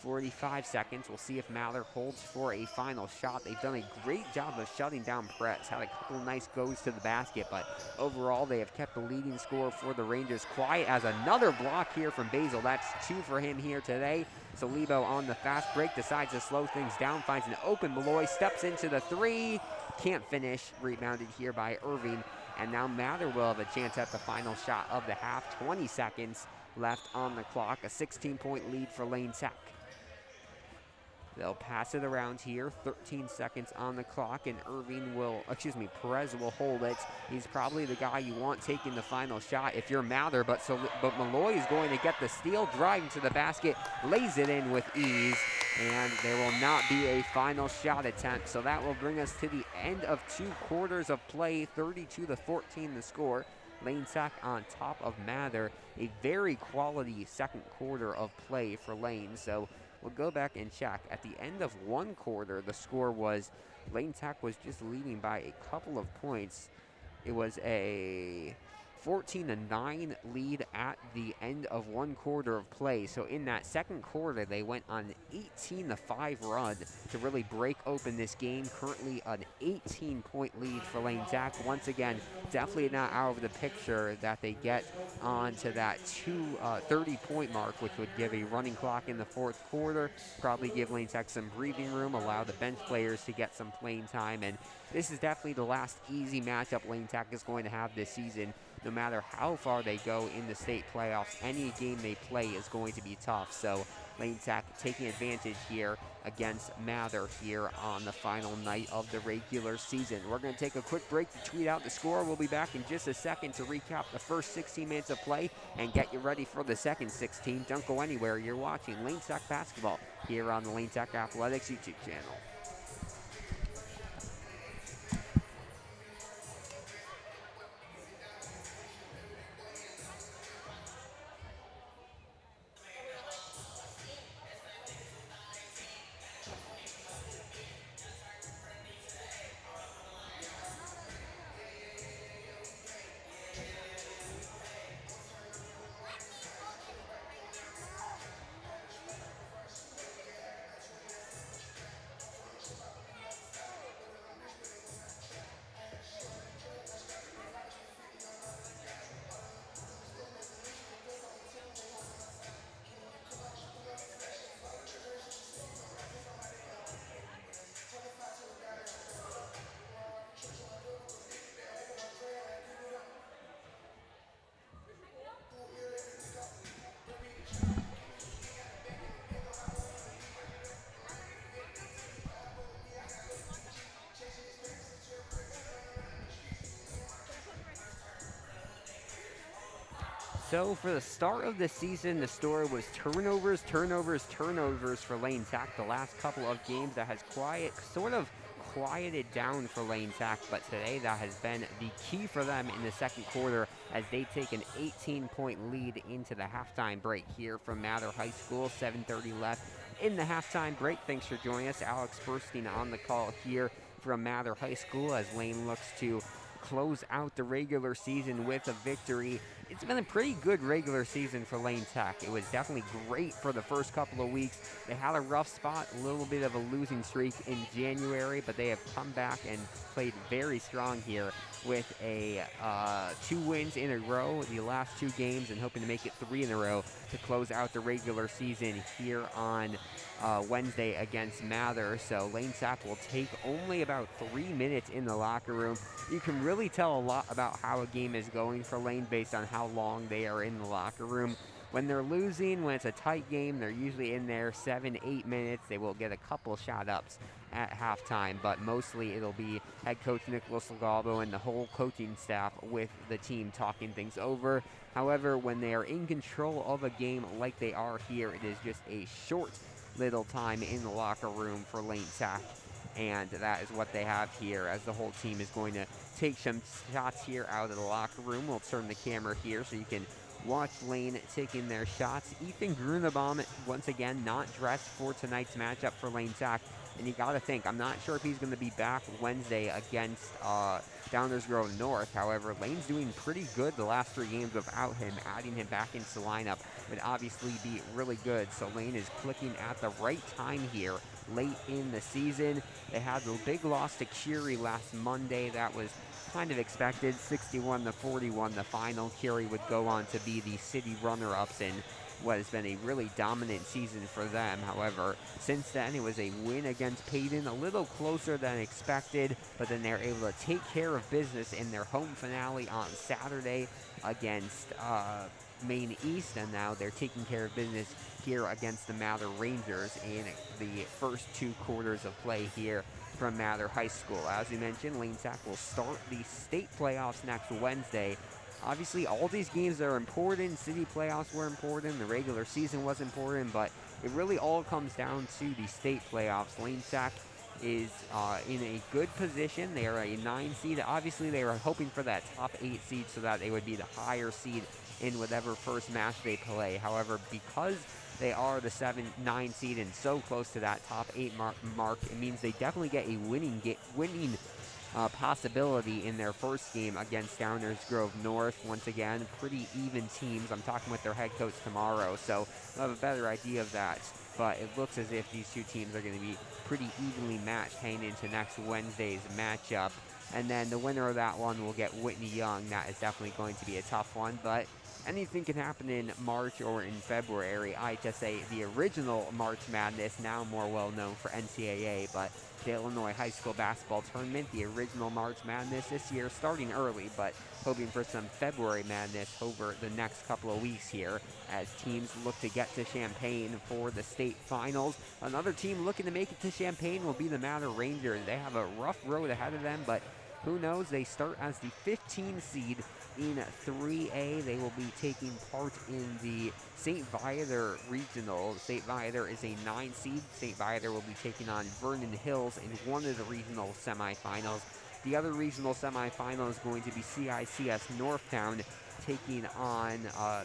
45 seconds. We'll see if Mather holds for a final shot. They've done a great job of shutting down press. Had a couple nice goes to the basket, but overall they have kept the leading scorer for the Rangers quiet as another block here from Basil. That's 2 for him here today. Salibo on the fast break decides to slow things down, finds an open Malloy, steps into the 3, can't finish, rebounded here by Irving. And now Mather will have a chance at the final shot of the half. 20 seconds left on the clock, a 16-point lead for Lane Tech. They'll pass it around here, 13 seconds on the clock, and Perez will hold it. He's probably the guy you want taking the final shot if you're Mather, but Malloy is going to get the steal, driving to the basket, lays it in with ease, and there will not be a final shot attempt. So that will bring us to the end of 2 quarters of play, 32-14 the score. Lane Tech on top of Mather, a very quality second quarter of play for Lane. So we'll go back and check. At the end of 1 quarter, the score was Lane Tech was just leading by a couple of points. It was a 14-9 lead at the end of 1 quarter of play. So in that second quarter, they went on an 18-5 run to really break open this game. Currently an 18-point lead for Lane Tech. Once again, definitely not out of the picture that they get onto that 30-point mark, which would give a running clock in the 4th quarter. Probably give Lane Tech some breathing room, allow the bench players to get some playing time. And this is definitely the last easy matchup Lane Tech is going to have this season. No matter how far they go in the state playoffs, any game they play is going to be tough. So Lane Tech taking advantage here against Mather here on the final night of the regular season. We're going to take a quick break to tweet out the score. We'll be back in just a second to recap the first 16 minutes of play and get you ready for the second 16. Don't go anywhere. You're watching Lane Tech basketball here on the Lane Tech Athletics YouTube channel. So for the start of the season, the story was turnovers, turnovers, turnovers for Lane Tech. The last couple of games that has quieted down for Lane Tech, but today that has been the key for them in the second quarter as they take an 18-point lead into the halftime break here from Mather High School. 7:30 left in the halftime break. Thanks for joining us. Alex Burstein on the call here from Mather High School as Lane looks to close out the regular season with a victory. It's been a pretty good regular season for Lane Tech. It was definitely great for the first couple of weeks. They had a rough spot, a little bit of a losing streak in January, but they have come back and played very strong here with a 2 wins in a row the last 2 games and hoping to make it 3 in a row to close out the regular season here on Wednesday against Mather. So Lane Tech will take only about 3 minutes in the locker room. You can really tell a lot about how a game is going for Lane based on how long they are in the locker room. When they're losing, when it's a tight game, they're usually in there 7-8 minutes. They will get a couple shot ups at halftime, but mostly it'll be head coach Nicholas Lagalbo and the whole coaching staff with the team talking things over. However, when they are in control of a game like they are here, it is just a short little time in the locker room for Lane Tech. And that is what they have here as the whole team is going to take some shots here out of the locker room. We'll turn the camera here so you can watch Lane taking their shots. Ethan Grunebaum, once again, not dressed for tonight's matchup for Lane Tech. And you got to think, I'm not sure if he's going to be back Wednesday against Downers Grove North. However, Lane's doing pretty good the last 3 games without him. Adding him back into the lineup would obviously be really good. So Lane is clicking at the right time here late in the season. They had the big loss to Curie last Monday. That was kind of expected, 61-41 the final. Curie would go on to be the city runner-ups in what has been a really dominant season for them. However, since then it was a win against Payton, a little closer than expected, but then they're able to take care of business in their home finale on Saturday against Maine East, and now they're taking care of business here against the Mather Rangers in the first 2 quarters of play here from Mather High School. As we mentioned, Lane Tech will start the state playoffs next Wednesday. Obviously, all these games are important. City playoffs were important. The regular season was important, but it really all comes down to the state playoffs. Lane Tech is in a good position. They are a 9 seed. Obviously, they were hoping for that top 8 seed so that they would be the higher seed in whatever first match they play. However, because they are the 7-9 seed and so close to that top 8 mark, it means they definitely get a winning possibility in their first game against Downers Grove North. Once again, pretty even teams. I'm talking with their head coach tomorrow, so we'll have a better idea of that. But it looks as if these 2 teams are going to be pretty evenly matched heading into next Wednesday's matchup. And then the winner of that one will get Whitney Young. That is definitely going to be a tough one, but anything can happen in March or in February. IHSA, the original March Madness, now more well known for NCAA, but the Illinois High School Basketball Tournament, the original March Madness this year, starting early, but hoping for some February madness over the next couple of weeks here as teams look to get to Champaign for the state finals. Another team looking to make it to Champaign will be the Mather Rangers. They have a rough road ahead of them, but who knows? They start as the 15 seed in 3A. They will be taking part in the St. Viator Regional. St. Viator is a 9 seed. St. Viator will be taking on Vernon Hills in one of the regional semifinals. The other regional semifinal is going to be CICS Northtown taking on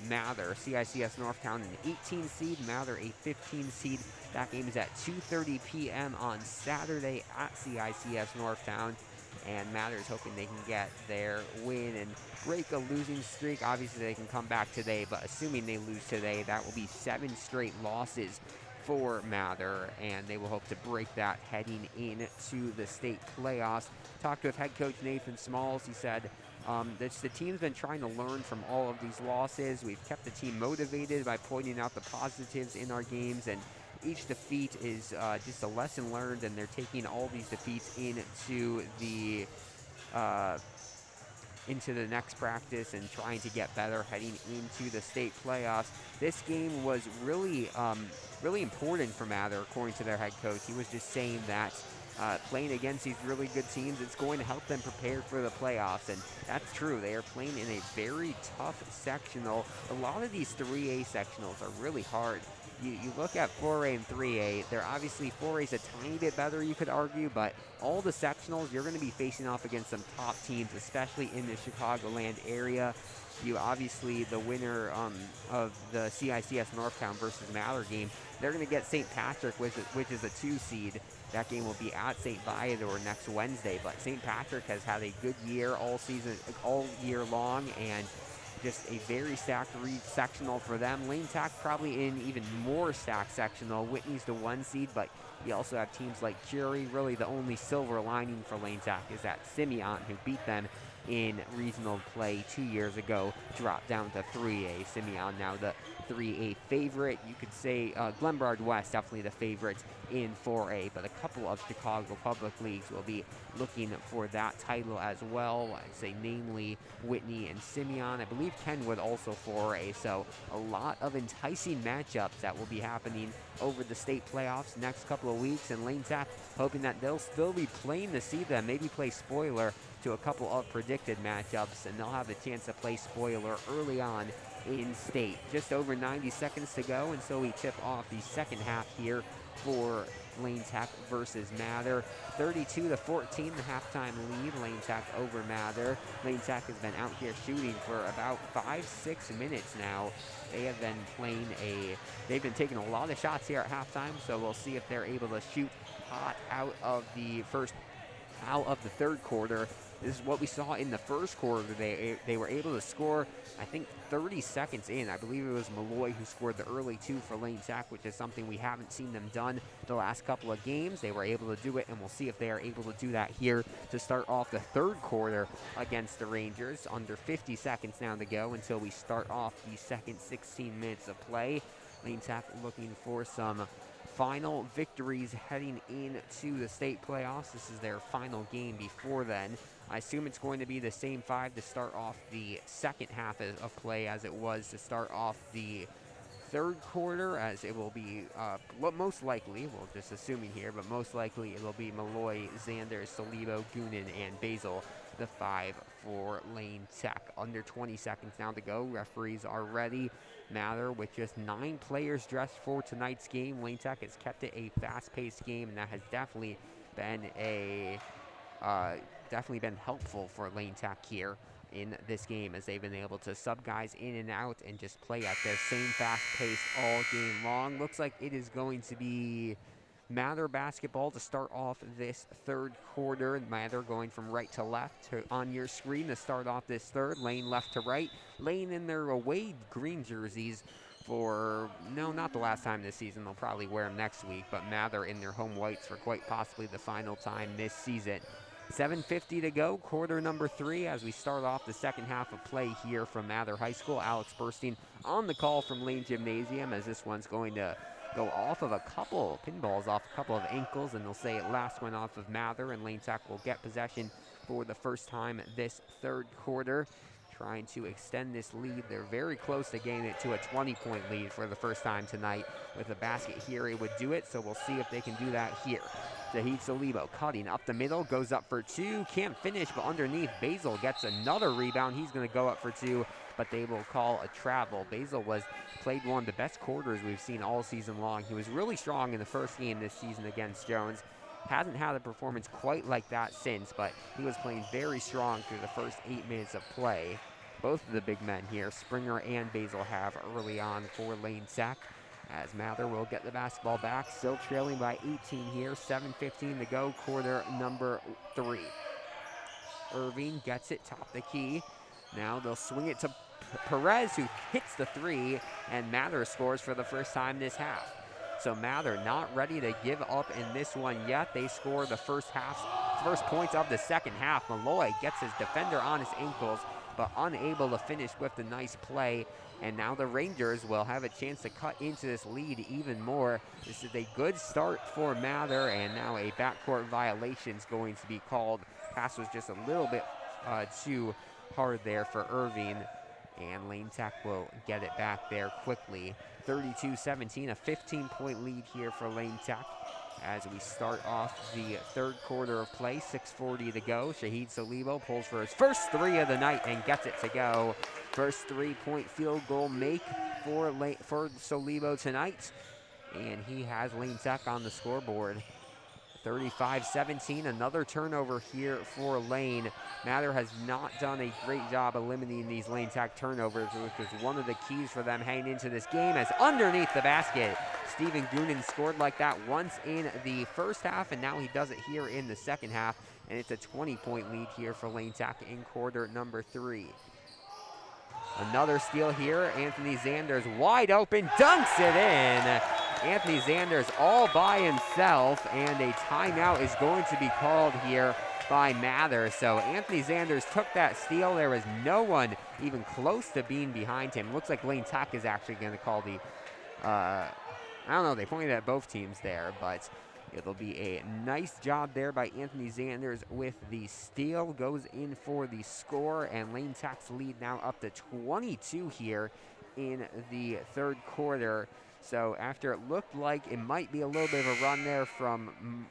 Mather. CICS Northtown an 18 seed, Mather a 15 seed. That game is at 2:30 p.m. on Saturday at CICS Northtown. And Mather is hoping they can get their win and break a losing streak. Obviously, they can come back today, but assuming they lose today, that will be 7 straight losses for Mather, and they will hope to break that heading into the state playoffs. Talked with head coach Nathan Smalls. He said the team's been trying to learn from all of these losses. We've kept the team motivated by pointing out the positives in our games, and each defeat is just a lesson learned, and they're taking all these defeats into the next practice and trying to get better heading into the state playoffs. This game was really important for Mather, according to their head coach. He was just saying that playing against these really good teams, it's going to help them prepare for the playoffs, and that's true. They are playing in a very tough sectional. A lot of these 3A sectionals are really hard. You look at 4A and 3A, they're obviously 4A is a tiny bit better, you could argue, but all the sectionals, you're going to be facing off against some top teams, especially in the Chicagoland area. You obviously, the winner of the CICS Northtown versus Mather game, they're going to get St. Patrick, which is a 2 seed. That game will be at St. Viator next Wednesday, but St. Patrick has had a good year all year long, and just a very stacked sectional for them. Lane Tech probably in even more stacked sectional. Whitney's the 1 seed, but you also have teams like Curie. Really, the only silver lining for Lane Tech is that Simeon, who beat them in regional play 2 years ago, dropped down to 3A. Simeon now the 3A favorite. You could say Glenbard West definitely the favorites in 4A, but a couple of Chicago public leagues will be looking for that title as well. I'd say namely Whitney and Simeon. I believe Kenwood also 4A, so a lot of enticing matchups that will be happening over the state playoffs next couple of weeks, and Lane Tech hoping that they'll still be playing to see them, maybe play spoiler to a couple of predicted matchups, and they'll have the chance to play spoiler early on in state. Just over 90 seconds to go, and so we tip off the second half here for Lane Tech versus Mather. 32-14, the halftime lead. Lane Tech over Mather. Lane Tech has been out here shooting for about 5-6 minutes now. They have been they've been taking a lot of shots here at halftime, so we'll see if they're able to shoot hot out of the third quarter. This is what we saw in the first quarter. They were able to score, I think, 30 seconds in. I believe it was Malloy who scored the early 2 for Lane Tech, which is something we haven't seen them done the last couple of games. They were able to do it, and we'll see if they are able to do that here to start off the third quarter against the Rangers. Under 50 seconds now to go until we start off the second 16 minutes of play. Lane Tech looking for some final victories heading into the state playoffs. This is their final game before then. I assume it's going to be the same 5 to start off the second half of play as it was to start off the third quarter, as it will be, most likely, well, just assuming here, but most likely it will be Malloy, Xander, Salibo, Goonan, and Basil, the 5 for Lane Tech. Under 20 seconds now to go. Referees are ready. Mather with just 9 players dressed for tonight's game. Lane Tech has kept it a fast-paced game, and that has definitely been helpful for Lane Tech here in this game, as they've been able to sub guys in and out and just play at their same fast pace all game long. Looks like it is going to be Mather basketball to start off this third quarter. Mather going from right to left on your screen to start off this third. Lane left to right. Lane in their away green jerseys for, no, not the last time this season. They'll probably wear them next week, but Mather in their home whites for quite possibly the final time this season. 7:50 to go, quarter number 3, as we start off the second half of play here from Mather High School. Alex Burstein on the call from Lane Gymnasium, as this one's going to go off of a couple pinballs, off a couple of ankles, and they'll say it last went off of Mather, and Lane Tech will get possession for the first time this third quarter, trying to extend this lead. They're very close to getting it to a 20-point lead for the first time tonight. With a basket here, it would do it, so we'll see if they can do that here. Zahid Salibo cutting up the middle, goes up for 2, can't finish, but underneath, Basil gets another rebound. He's going to go up for 2, but they will call a travel. Basil played one of the best quarters we've seen all season long. He was really strong in the first game this season against Jones. Hasn't had a performance quite like that since, but he was playing very strong through the first 8 minutes of play. Both of the big men here, Springer and Basil, have early on for Lane Tech, as Mather will get the basketball back, still trailing by 18 here. 7:15 to go, quarter number 3. Irving gets it top the key. Now they'll swing it to Perez, who hits the 3, and Mather scores for the first time this half. So Mather not ready to give up in this one yet. They score the first points of the second half. Malloy gets his defender on his ankles, but unable to finish with the nice play. And now the Rangers will have a chance to cut into this lead even more. This is a good start for Mather, and now a backcourt violation is going to be called. Pass was just a little bit too hard there for Irving, and Lane Tech will get it back there quickly. 32-17, a 15-point lead here for Lane Tech. as we start off the third quarter of play. 6:40 to go. Shahid Solibo pulls for his first three of the night and gets it to go. First three-point field goal make for Solibo tonight. And he has Lane Tech on the scoreboard. 35-17, another turnover here for Lane. Mather has not done a great job eliminating these Lane Tech turnovers, which is one of the keys for them heading into this game, as underneath the basket, Stephen Goonan scored like that once in the first half, and now he does it here in the second half, and it's a 20-point lead here for Lane Tech in quarter number 3. Another steal here. Anthony Zanders wide open, dunks it in. Anthony Zanders all by himself, and a timeout is going to be called here by Mather. So Anthony Zanders took that steal. There was no one even close to being behind him. Looks like Lane Tech is actually going to call the, I don't know, they pointed at both teams there, but it'll be a nice job there by Anthony Zanders with the steal. Goes in for the score, and Lane Tech's lead now up to 22 here in the third quarter. So after it looked like it might be a little bit of a run there from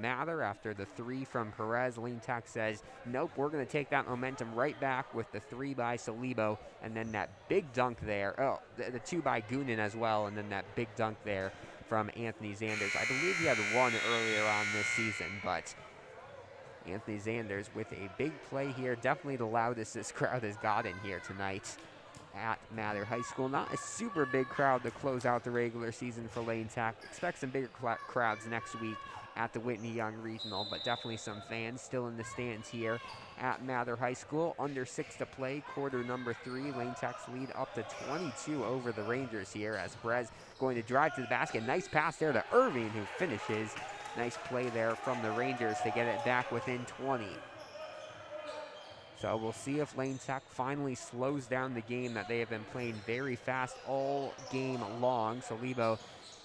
Mather after the three from Perez, Lane Tech says, nope, we're going to take that momentum right back with the three by Solibo, and then that big dunk there. Oh, the two by Goonan as well, and then that big dunk there from Anthony Zanders. I believe he had one earlier on this season, but Anthony Zanders with a big play here. Definitely the loudest this crowd has gotten here tonight at Mather High School. Not a super big crowd to close out the regular season for Lane Tech. Expect some bigger crowds next week at the Whitney Young Regional, but definitely some fans still in the stands here at Mather High School. Under 6 to play, quarter number 3. Lane Tech's lead up to 22 over the Rangers here, as Perez going to drive to the basket. Nice pass there to Irving, who finishes. Nice play there from the Rangers to get it back within 20. So we'll see if Lane Tech finally slows down the game that they have been playing very fast all game long. Solibo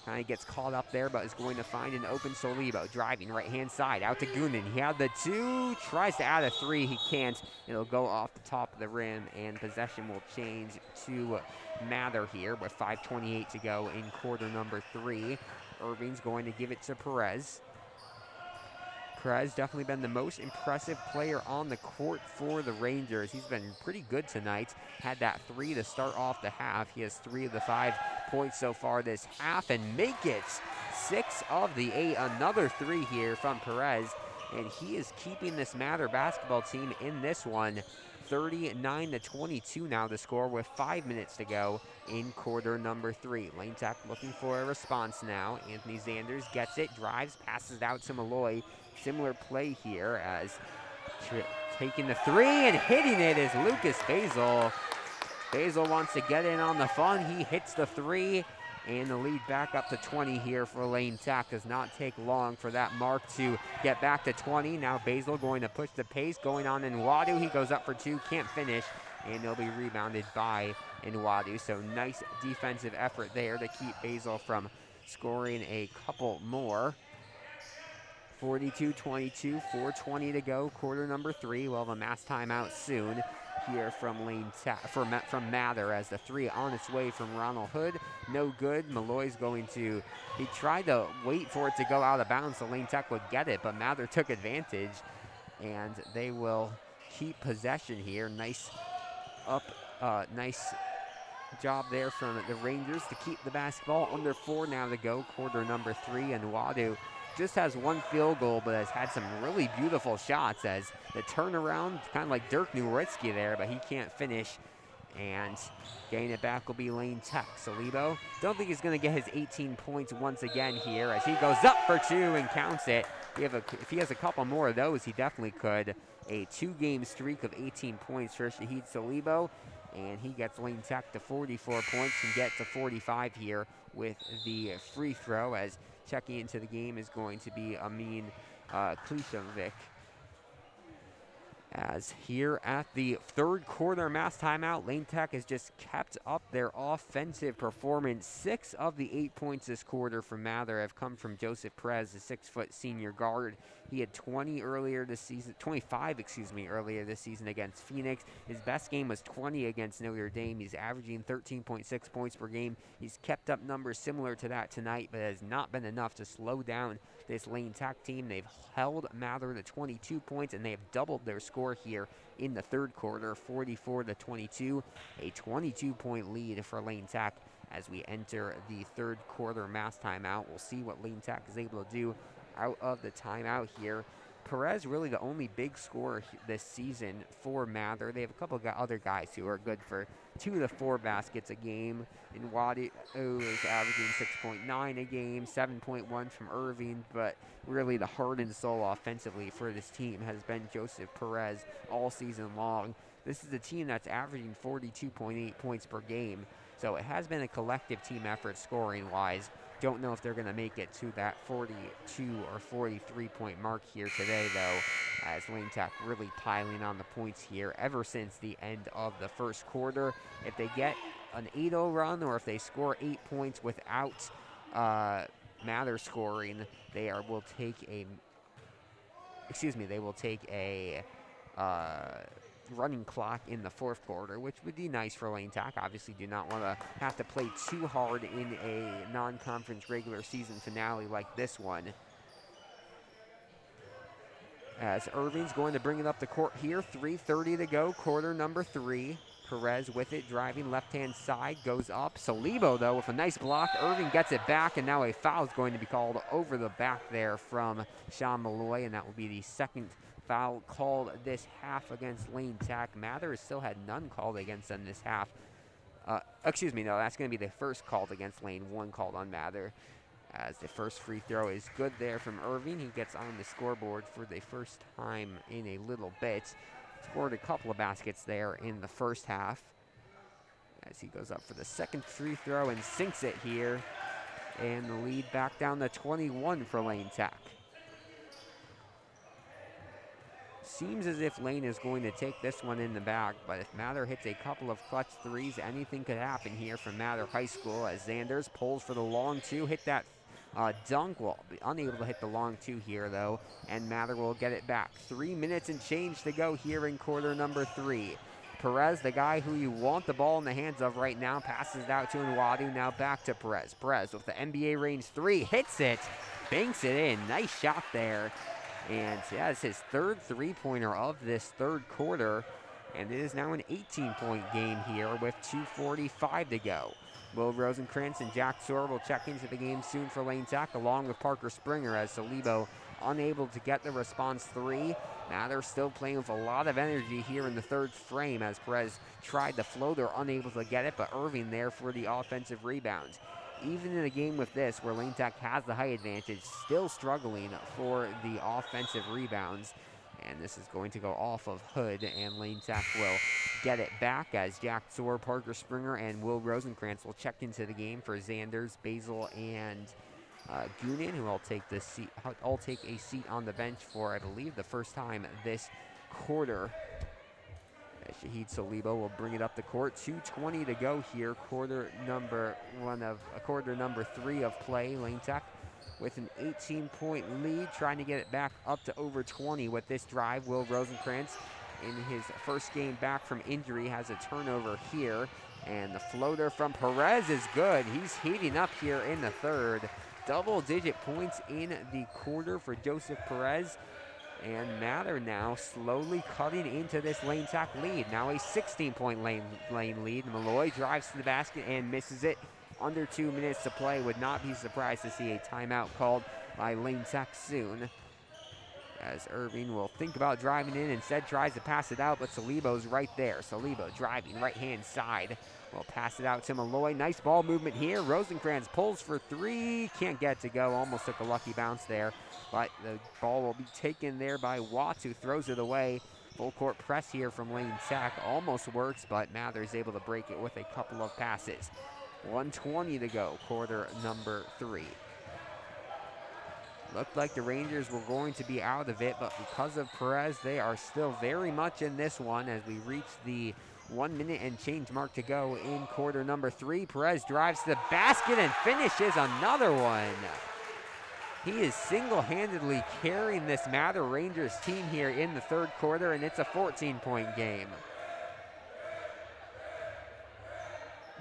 kind of gets caught up there, but is going to find an open Solibo. Driving right-hand side, out to Goonan. He had the two, tries to add a three. He can't. It'll go off the top of the rim, and possession will change to Mather here with 5:28 to go in quarter number 3. Irving's going to give it to Perez. Perez definitely been the most impressive player on the court for the Rangers. He's been pretty good tonight. Had that three to start off the half. He has 3 of the 5 points so far this half, and make it 6 of the 8. Another three here from Perez, and he is keeping this Mather basketball team in this one. 39-22 now the score with 5 minutes to go in quarter number 3. Lane Tech looking for a response now. Anthony Zanders gets it, drives, passes it out to Malloy. Similar play here as taking the three and hitting it is Lucas Basil. Basil wants to get in on the fun. He hits the three, and the lead back up to 20 here for Lane Tech. Does not take long for that mark to get back to 20. Now Basil going to push the pace, going on Nwadu. He goes up for 2, can't finish, and he'll be rebounded by Nwadu. So nice defensive effort there to keep Basil from scoring a couple more. 42-22, 4:20 to go, quarter number 3. We'll have a mass timeout soon here from Lane Tech, from Mather, as the three on its way from Ronald Hood. No good. Malloy's going to, he tried to wait for it to go out of bounds so Lane Tech would get it, but Mather took advantage, and they will keep possession here. Nice job there from the Rangers to keep the basketball. Under 4 now to go, quarter number 3, and Nwadu just has 1 field goal, but has had some really beautiful shots, as the turnaround, kind of like Dirk Nowitzki there, but he can't finish. And getting it back will be Lane Tech. Solibo, don't think he's going to get his 18 points once again here, as he goes up for 2 and counts it. If he has a couple more of those, he definitely could. A 2-game streak of 18 points for Shahid Solibo, and he gets Lane Tech to 44 points and get to 45 here with the free throw, as checking into the game is going to be Amin Klishovic. As here at the third quarter mass timeout, Lane Tech has just kept up their offensive performance. 6 of the 8 points this quarter from Mather have come from Joseph Perez, the 6-foot senior guard. He had 25 earlier this season against Phoenix. His best game was 20 against Notre Dame. He's averaging 13.6 points per game. He's kept up numbers similar to that tonight, but has not been enough to slow down this Lane Tech team. They've held Mather to 22 points, and they have doubled their score here in the third quarter, 44-22, a 22-point lead for Lane Tech as we enter the third quarter mass timeout. We'll see what Lane Tech is able to do out of the timeout here. Perez really the only big scorer this season for Mather. They have a couple of other guys who are good for 2 to 4 baskets a game. And Wadi is averaging 6.9 a game, 7.1 from Irving. But really the heart and soul offensively for this team has been Joseph Perez all season long. This is a team that's averaging 42.8 points per game. So it has been a collective team effort scoring-wise. Don't know if they're going to make it to that 42 or 43-point mark here today, though, as Lane Tech really piling on the points here ever since the end of the first quarter. If they get an 8-0 run or if they score 8 points without Mather scoring, they will take a running clock in the fourth quarter, which would be nice for Lane Tech. Obviously do not want to have to play too hard in a non-conference regular season finale like this one. As Irving's going to bring it up the court here, 3:30 to go, quarter number 3. Perez with it, driving left-hand side, goes up. Salibo, though, with a nice block. Irving gets it back, and now a foul is going to be called over the back there from Sean Malloy, and that will be the second foul called this half against Lane Tech. Mather has still had none called against them this half. That's going to be the first called against Lane, 1 called on Mather. As the first free throw is good there from Irving. He gets on the scoreboard for the first time in a little bit. Scored a couple of baskets there in the first half. As he goes up for the second free throw and sinks it here. And the lead back down to 21 for Lane Tech. Seems as if Lane is going to take this one in the bag, but if Mather hits a couple of clutch threes, anything could happen here from Mather High School as Zanders pulls for the long 2, hit that dunk. Will be unable to hit the long 2 here, though, and Mather will get it back. 3 minutes and change to go here in quarter number 3. Perez, the guy who you want the ball in the hands of right now, passes it out to Nwadu. Now back to Perez. Perez with the NBA range 3, hits it, banks it in. Nice shot there. And yeah, it's his third three-pointer of this third quarter. And it is now an 18-point game here with 2:45 to go. Will Rosenkrantz and Jack Soar will check into the game soon for Lane Tech, along with Parker Springer, as Salibo unable to get the response 3. Mather still playing with a lot of energy here in the third frame as Perez tried the floater, unable to get it, but Irving there for the offensive rebounds. Even in a game with this, where Lane Tech has the height advantage, still struggling for the offensive rebounds. And this is going to go off of Hood, and Lane Tech will get it back as Jack Soar, Parker Springer, and Will Rosenkrantz will check into the game for Zanders, Basil, and Goonan, who will take a seat on the bench for, I believe, the first time this quarter. Shahid Salibo will bring it up the court. 2:20 to go here. Quarter number 3 of play. Lane Tech with an 18-point lead, trying to get it back up to over 20 with this drive. Will Rosenkrantz, in his first game back from injury, has a turnover here. And the floater from Perez is good. He's heating up here in the third. Double-digit points in the quarter for Joseph Perez. And Mather now slowly cutting into this Lane Tech lead. Now a 16-point Lane lead. Malloy drives to the basket and misses it. Under 2 minutes to play. Would not be surprised to see a timeout called by Lane Tech soon, as Irving will think about driving in. Instead tries to pass it out, but Salibo's right there. Salibo driving right-hand side. Will pass it out to Malloy. Nice ball movement here. Rosenkrantz pulls for 3. Can't get to go. Almost took a lucky bounce there. But the ball will be taken there by Watts, who throws it away. Full court press here from Lane Tech. Almost works, but Mather is able to break it with a couple of passes. 1:20 to go, quarter number 3. Looked like the Rangers were going to be out of it, but because of Perez, they are still very much in this one as we reach the 1 minute and change mark to go in quarter number 3. Perez drives to the basket and finishes another one. He is single-handedly carrying this Mather Rangers team here in the third quarter, and it's a 14-point game.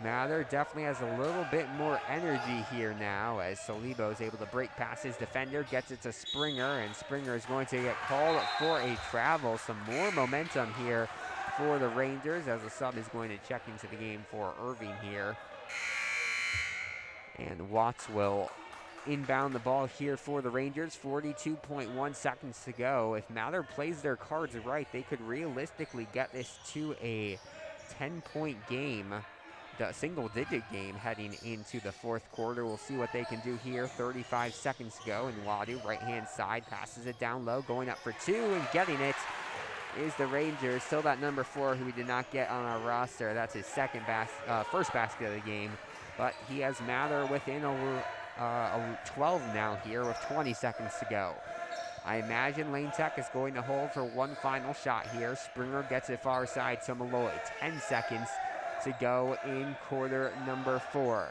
Mather definitely has a little bit more energy here now as Salibo is able to break past his defender, gets it to Springer, and Springer is going to get called for a travel. Some more momentum here for the Rangers as the sub is going to check into the game for Irving here. And Watts will inbound the ball here for the Rangers. 42.1 seconds to go. If Mather plays their cards right, they could realistically get this to a 10-point game. The single-digit game heading into the fourth quarter. We'll see what they can do here. 35 seconds to go, and Wadu, right-hand side, passes it down low, going up for 2, and getting it is the Rangers. Still that number 4 who we did not get on our roster. That's his first basket of the game, but he has Mather within over 12 now here with 20 seconds to go. I imagine Lane Tech is going to hold for one final shot here. Springer gets it far side to Malloy. 10 seconds to go in quarter number 4.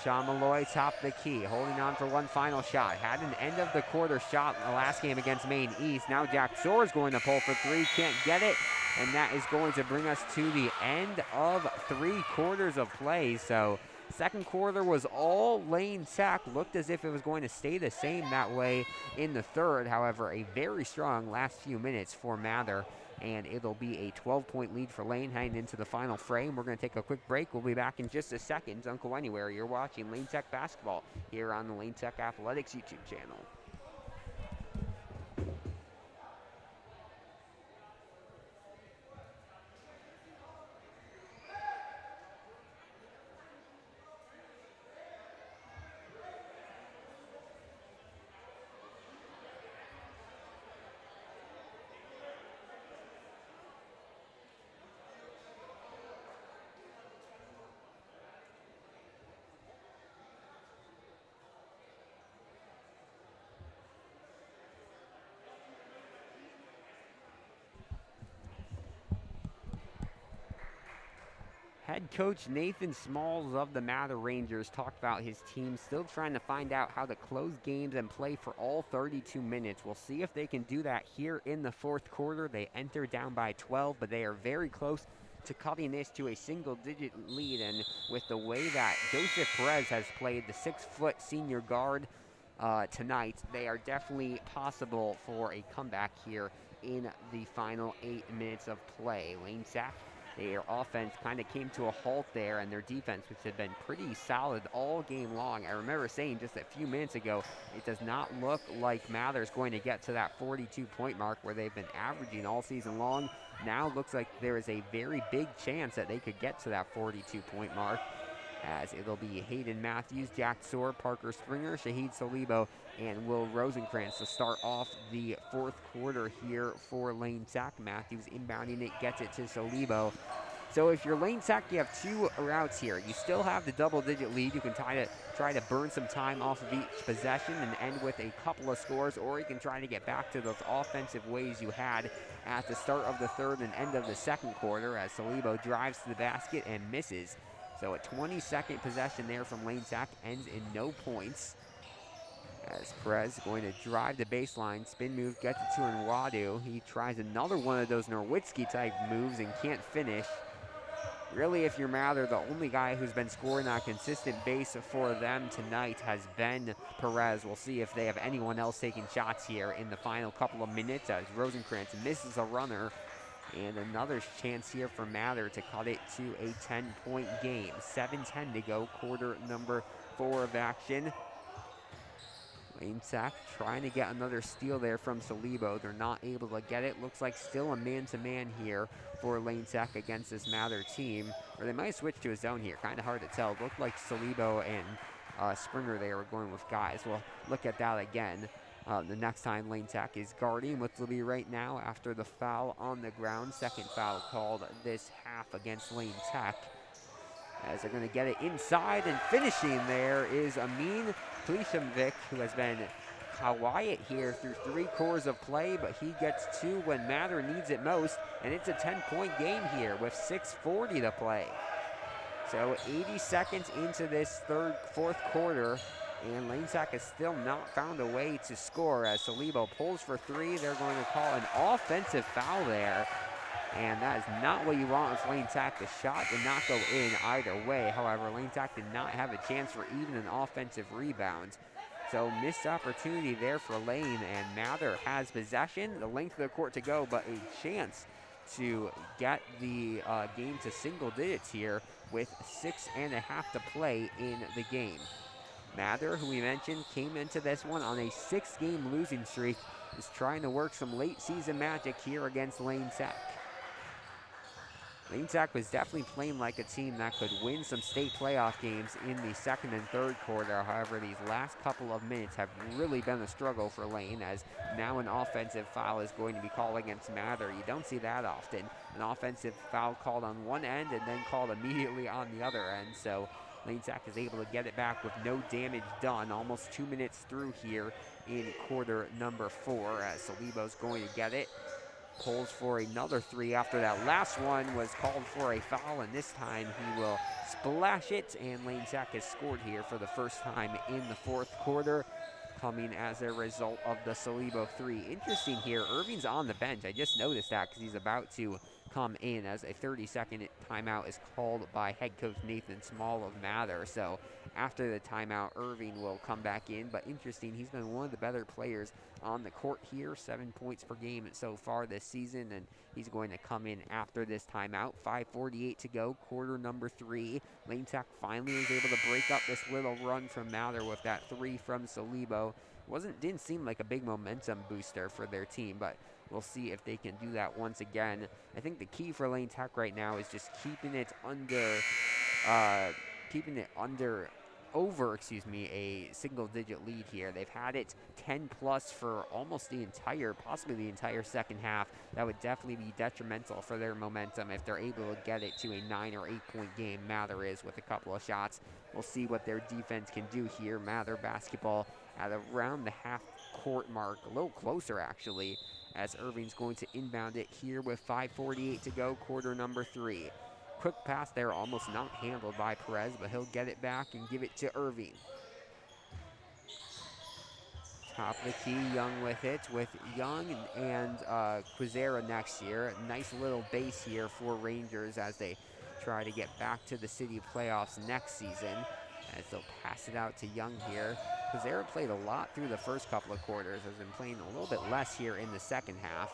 Sean Malloy top the key, holding on for one final shot. Had an end of the quarter shot in the last game against Maine East. Now Jack Soar is going to pull for 3, can't get it, and that is going to bring us to the end of 3 quarters of play. So second quarter was all Lane Tech. Looked as if it was going to stay the same that way in the third. However, a very strong last few minutes for Mather, and it'll be a 12-point lead for Lane heading into the final frame. We're going to take a quick break. We'll be back in just a second. Don't go anywhere. You're watching Lane Tech basketball here on the Lane Tech Athletics YouTube channel. Head coach Nathan Smalls of the Mather Rangers talked about his team still trying to find out how to close games and play for all 32 minutes. We'll see if they can do that here in the fourth quarter. They enter down by 12, but they are very close to cutting this to a single-digit lead. And with the way that Joseph Perez has played, the 6-foot senior guard tonight, they are definitely possible for a comeback here in the final 8 minutes of play. Lane Tech, their offense kind of came to a halt there, and their defense, which had been pretty solid all game long. I remember saying just a few minutes ago, it does not look like Mather's going to get to that 42-point mark where they've been averaging all season long. Now looks like there is a very big chance that they could get to that 42-point mark, as it'll be Hayden Matthews, Jack Soar, Parker Springer, Shahid Salibo, and Will Rosenkrantz to start off the fourth quarter here for Lane Tech. Matthews inbounding it, gets it to Salibo. So if you're Lane Tech, you have 2 routes here. You still have the double-digit lead. You can try to burn some time off of each possession and end with a couple of scores, or you can try to get back to those offensive ways you had at the start of the third and end of the second quarter, as Salibo drives to the basket and misses. So a 20-second possession there from Lane Tech ends in no points, as Perez going to drive the baseline, spin move, gets it to Nwadu. He tries another one of those Nowitzki-type moves and can't finish. Really, if you're Mather, the only guy who's been scoring on a consistent base for them tonight has been Perez. We'll see if they have anyone else taking shots here in the final couple of minutes, as Rosenkrantz misses a runner. And another chance here for Mather to cut it to a 10-point game. 7:10 to go, quarter number 4 of action. Lane Tech trying to get another steal there from Salibo. They're not able to get it. Looks like still a man-to-man here for Lane Tech against this Mather team. Or they might switch to a zone here. Kind of hard to tell. It looked like Salibo and Springer there were going with guys. We'll look at that again. The next time Lane Tech is guarding, which will be right now after the foul on the ground. Second foul called this half against Lane Tech. as they're going to get it inside, and finishing there is Amin Plishamvik, who has been quiet here through 3 quarters of play, but he gets 2 when Mather needs it most, and it's a 10-point game here with 6:40 to play. So 80 seconds into this fourth quarter, and Lane Sack has still not found a way to score as Salibo pulls for 3. They're going to call an offensive foul there, and that is not what you want with Lane Sack. The shot did not go in either way. However, Lane Sack did not have a chance for even an offensive rebound. So missed opportunity there for Lane, and Mather has possession, the length of the court to go, but a chance to get the game to single digits here with 6.5 to play in the game. Mather, who we mentioned, came into this one on a 6-game losing streak, is trying to work some late season magic here against Lane Sack. Lane Sack was definitely playing like a team that could win some state playoff games in the second and third quarter. However, these last couple of minutes have really been a struggle for Lane, as now an offensive foul is going to be called against Mather. You don't see that often. An offensive foul called on one end and then called immediately on the other end. So Lane Sack is able to get it back with no damage done. Almost 2 minutes through here in quarter number 4, as Salibo's going to get it. Pulls for another 3 after that last one was called for a foul, and this time he will splash it, and Lane Sack has scored here for the first time in the fourth quarter, coming as a result of the Salibo 3. Interesting here, Irving's on the bench. I just noticed that because he's about to come in as a 30-second timeout is called by head coach Nathan Small of Mather. So after the timeout, Irving will come back in, but interesting, he's been one of the better players on the court here, 7 points per game so far this season, and he's going to come in after this timeout. 5:48 to go, quarter number 3. Lane Sack finally was able to break up this little run from Mather with that 3 from Salibo. Didn't seem like a big momentum booster for their team, but we'll see if they can do that once again. I think the key for Lane Tech right now is just keeping it over a single-digit lead here. They've had it 10+ for almost possibly the entire second half. That would definitely be detrimental for their momentum if they're able to get it to a 9 or 8-point game. Mather is with a couple of shots. We'll see what their defense can do here. Mather basketball at around the half-court mark, a little closer actually, as Irving's going to inbound it here with 5:48 to go, quarter number 3. Quick pass there, almost not handled by Perez, but he'll get it back and give it to Irving. Top of the key, Young with it, with Young and Quizera next year. A nice little base here for Rangers as they try to get back to the city playoffs next season, as they'll pass it out to Young here. Quizera played a lot through the first couple of quarters, has been playing a little bit less here in the second half.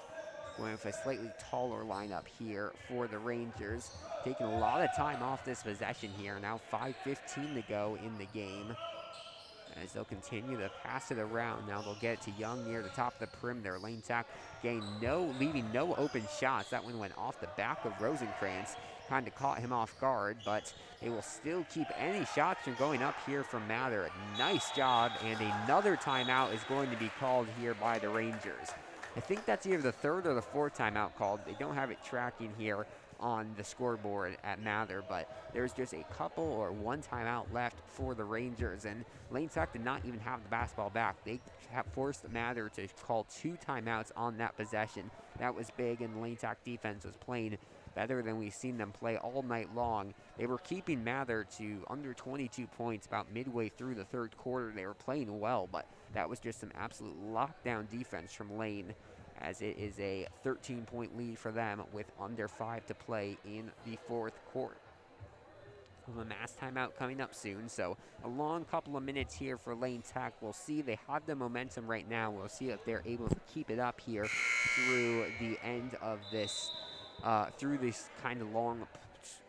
Going with a slightly taller lineup here for the Rangers. Taking a lot of time off this possession here. Now 5:15 to go in the game, as they'll continue to pass it around. Now they'll get it to Young near the top of the perimeter. Lane Sack leaving no open shots. That one went off the back of Rosenkrantz. Kind of caught him off guard, but they will still keep any shots from going up here from Mather. Nice job, and another timeout is going to be called here by the Rangers. I think that's either the third or the fourth timeout called. They don't have it tracking here on the scoreboard at Mather, but there's just a couple or one timeout left for the Rangers, and Lane Sack did not even have the basketball back. They have forced Mather to call 2 timeouts on that possession. That was big, and Lane Sack defense was playing better than we've seen them play all night long. They were keeping Mather to under 22 points about midway through the third quarter. They were playing well, but that was just some absolute lockdown defense from Lane, as it is a 13-point lead for them with under 5 to play in the fourth quarter. A mass timeout coming up soon, so a long couple of minutes here for Lane Tech. We'll see. They have the momentum right now. We'll see if they're able to keep it up here through the end of this, through this kind of long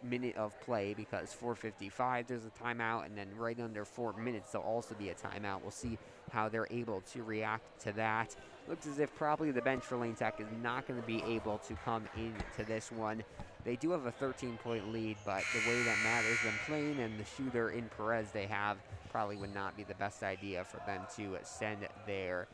minute of play, because 4:55 there's a timeout, and then right under 4 minutes there'll also be a timeout. We'll see how they're able to react to that. Looks as if probably the bench for Lane Tech is not going to be able to come into this one. They do have a 13-point lead, but the way that Mather's been playing and the shooter in Perez they have probably would not be the best idea for them to send their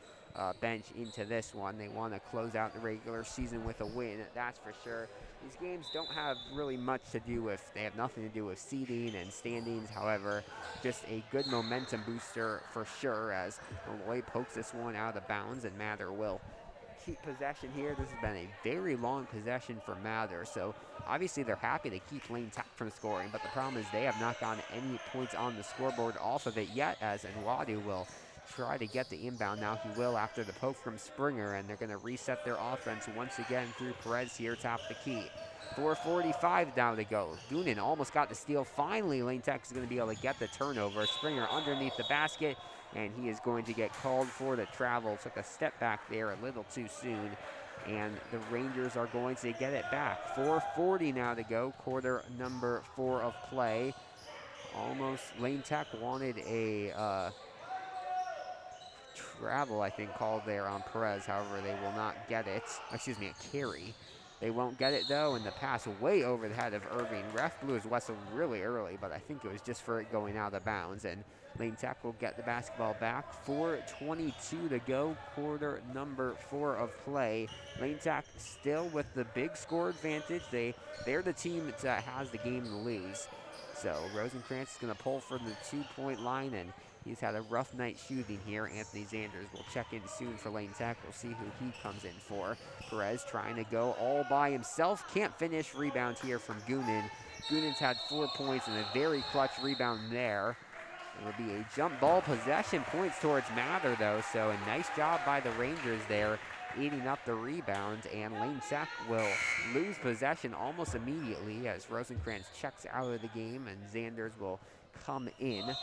bench into this one. They want to close out the regular season with a win, that's for sure. These games don't have really much to do with, they have nothing to do with seeding and standings. However, just a good momentum booster for sure as Malloy pokes this one out of bounds and Mather will keep possession here. This has been a very long possession for Mather, so obviously they're happy to keep Lane Tech from scoring, but the problem is they have not gotten any points on the scoreboard off of it yet, as Nwadu will try to get the inbound. Now he will after the poke from Springer, and they're going to reset their offense once again through Perez here top the key. 4:45 now to go. Goonan almost got the steal. Finally, Lane Tech is going to be able to get the turnover. Springer underneath the basket, and he is going to get called for the travel. Took a step back there a little too soon, and the Rangers are going to get it back. 4:40 now to go, quarter number 4 of play. Almost, Lane Tech wanted a travel, I think, called there on Perez. However, they will not get it. Excuse me, a carry. They won't get it, though, and the pass way over the head of Irving. Ref blew his whistle really early, but I think it was just for it going out of bounds, and Lane Tech will get the basketball back. 4:22 to go, quarter number 4 of play. Lane Tech still with the big score advantage. They're the team that has the game to lose. So Rosenkrantz is going to pull from the 2-point line, and he's had a rough night shooting here. Anthony Zanders will check in soon for Lane Tech. We'll see who he comes in for. Perez trying to go all by himself. Can't finish. Rebound here from Goonan. Goonan's had 4 points and a very clutch rebound there. It will be a jump ball possession, points towards Mather, though. So a nice job by the Rangers there, eating up the rebound, and Lane Tech will lose possession almost immediately as Rosenkrantz checks out of the game and Zanders will come in.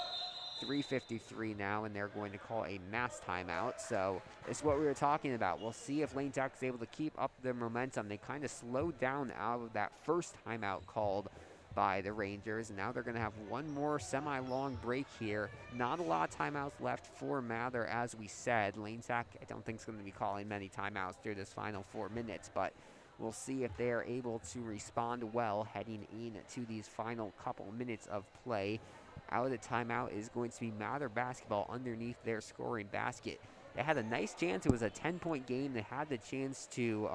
3:53 now, and they're going to call a mass timeout. So it's what we were talking about. We'll see if Lane Tech is able to keep up the momentum. They kind of slowed down out of that first timeout called by the Rangers, and now they're going to have one more semi-long break here. Not a lot of timeouts left for Mather, as we said. Lane Tech, I don't think is going to be calling many timeouts through this final 4 minutes, but we'll see if they're able to respond well heading into these final couple minutes of play. Out of the timeout is going to be Mather basketball underneath their scoring basket. They had a nice chance. It was a 10-point game. They had the chance to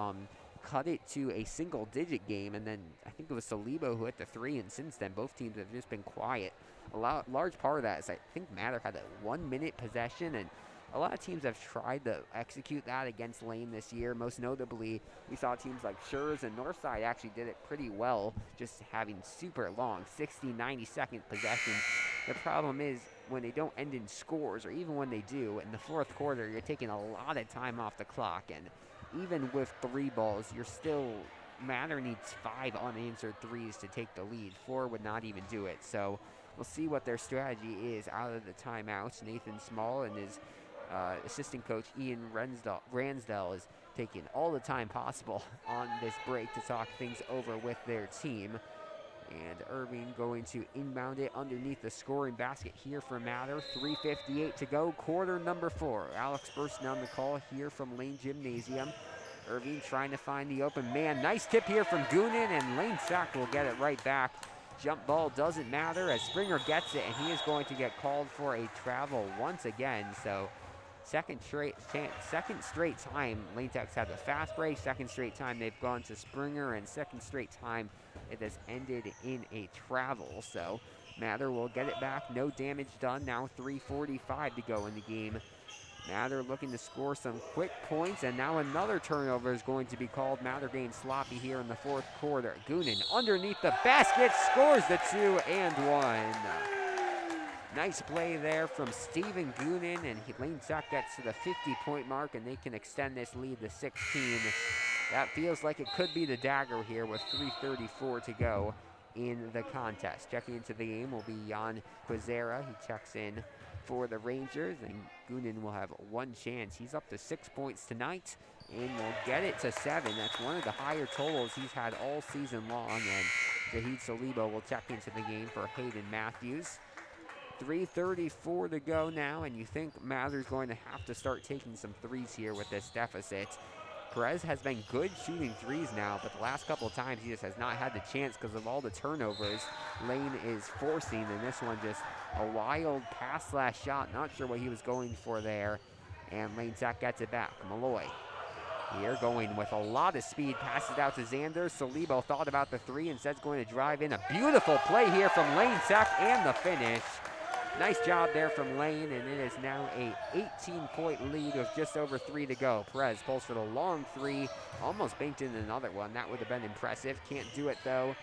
cut it to a single-digit game, and then I think it was Salibo who hit the 3, and since then both teams have just been quiet. A large part of that is I think Mather had a 1-minute possession, and a lot of teams have tried to execute that against Lane this year. Most notably, we saw teams like Schurz and Northside actually did it pretty well, just having super long 60, 90-second possessions. The problem is when they don't end in scores, or even when they do, in the fourth quarter, you're taking a lot of time off the clock, and even with 3 balls, you're still, Mather needs 5 unanswered threes to take the lead. 4 would not even do it. So we'll see what their strategy is out of the timeouts. Nathan Small and his assistant coach Ian Ransdell is taking all the time possible on this break to talk things over with their team. And Irving going to inbound it underneath the scoring basket here for Mather. 3:58 to go, quarter number 4. Alex Burst on the call here from Lane Gymnasium. Irving trying to find the open man. Nice tip here from Goonan, and Lane Tech will get it right back. Jump ball doesn't matter as Springer gets it, and he is going to get called for a travel once again. So second straight time Lane Tech's had a fast break. Second straight time they've gone to Springer, and second straight time it has ended in a travel. So Mather will get it back. No damage done. Now 3:45 to go in the game. Mather looking to score some quick points, and now another turnover is going to be called. Mather getting sloppy here in the fourth quarter. Goonan underneath the basket scores the 2 and 1. Nice play there from Stephen Goonan, and Lane Tech gets to the 50-point mark, and they can extend this lead to 16. That feels like it could be the dagger here with 3:34 to go in the contest. Checking into the game will be Jan Quizera. He checks in for the Rangers, and Goonan will have one chance. He's up to 6 points tonight and will get it to 7. That's one of the higher totals he's had all season long, and Zahid Salibo will check into the game for Hayden Matthews. 3:34 to go now, and you think Mather's going to have to start taking some threes here with this deficit. Perez has been good shooting threes now, but the last couple of times he just has not had the chance because of all the turnovers Lane is forcing, and this one just a wild pass/shot. Not sure what he was going for there, and Lane Tech gets it back. Malloy Here, going with a lot of speed, passes out to Xander. Saliba thought about the three, instead going to drive in. A beautiful play here from Lane Tech and the finish. Nice job there from Lane, and it is now a 18-point lead with just over 3 to go. Perez pulls for the long three, almost banked in another one. That would have been impressive. Can't do it though.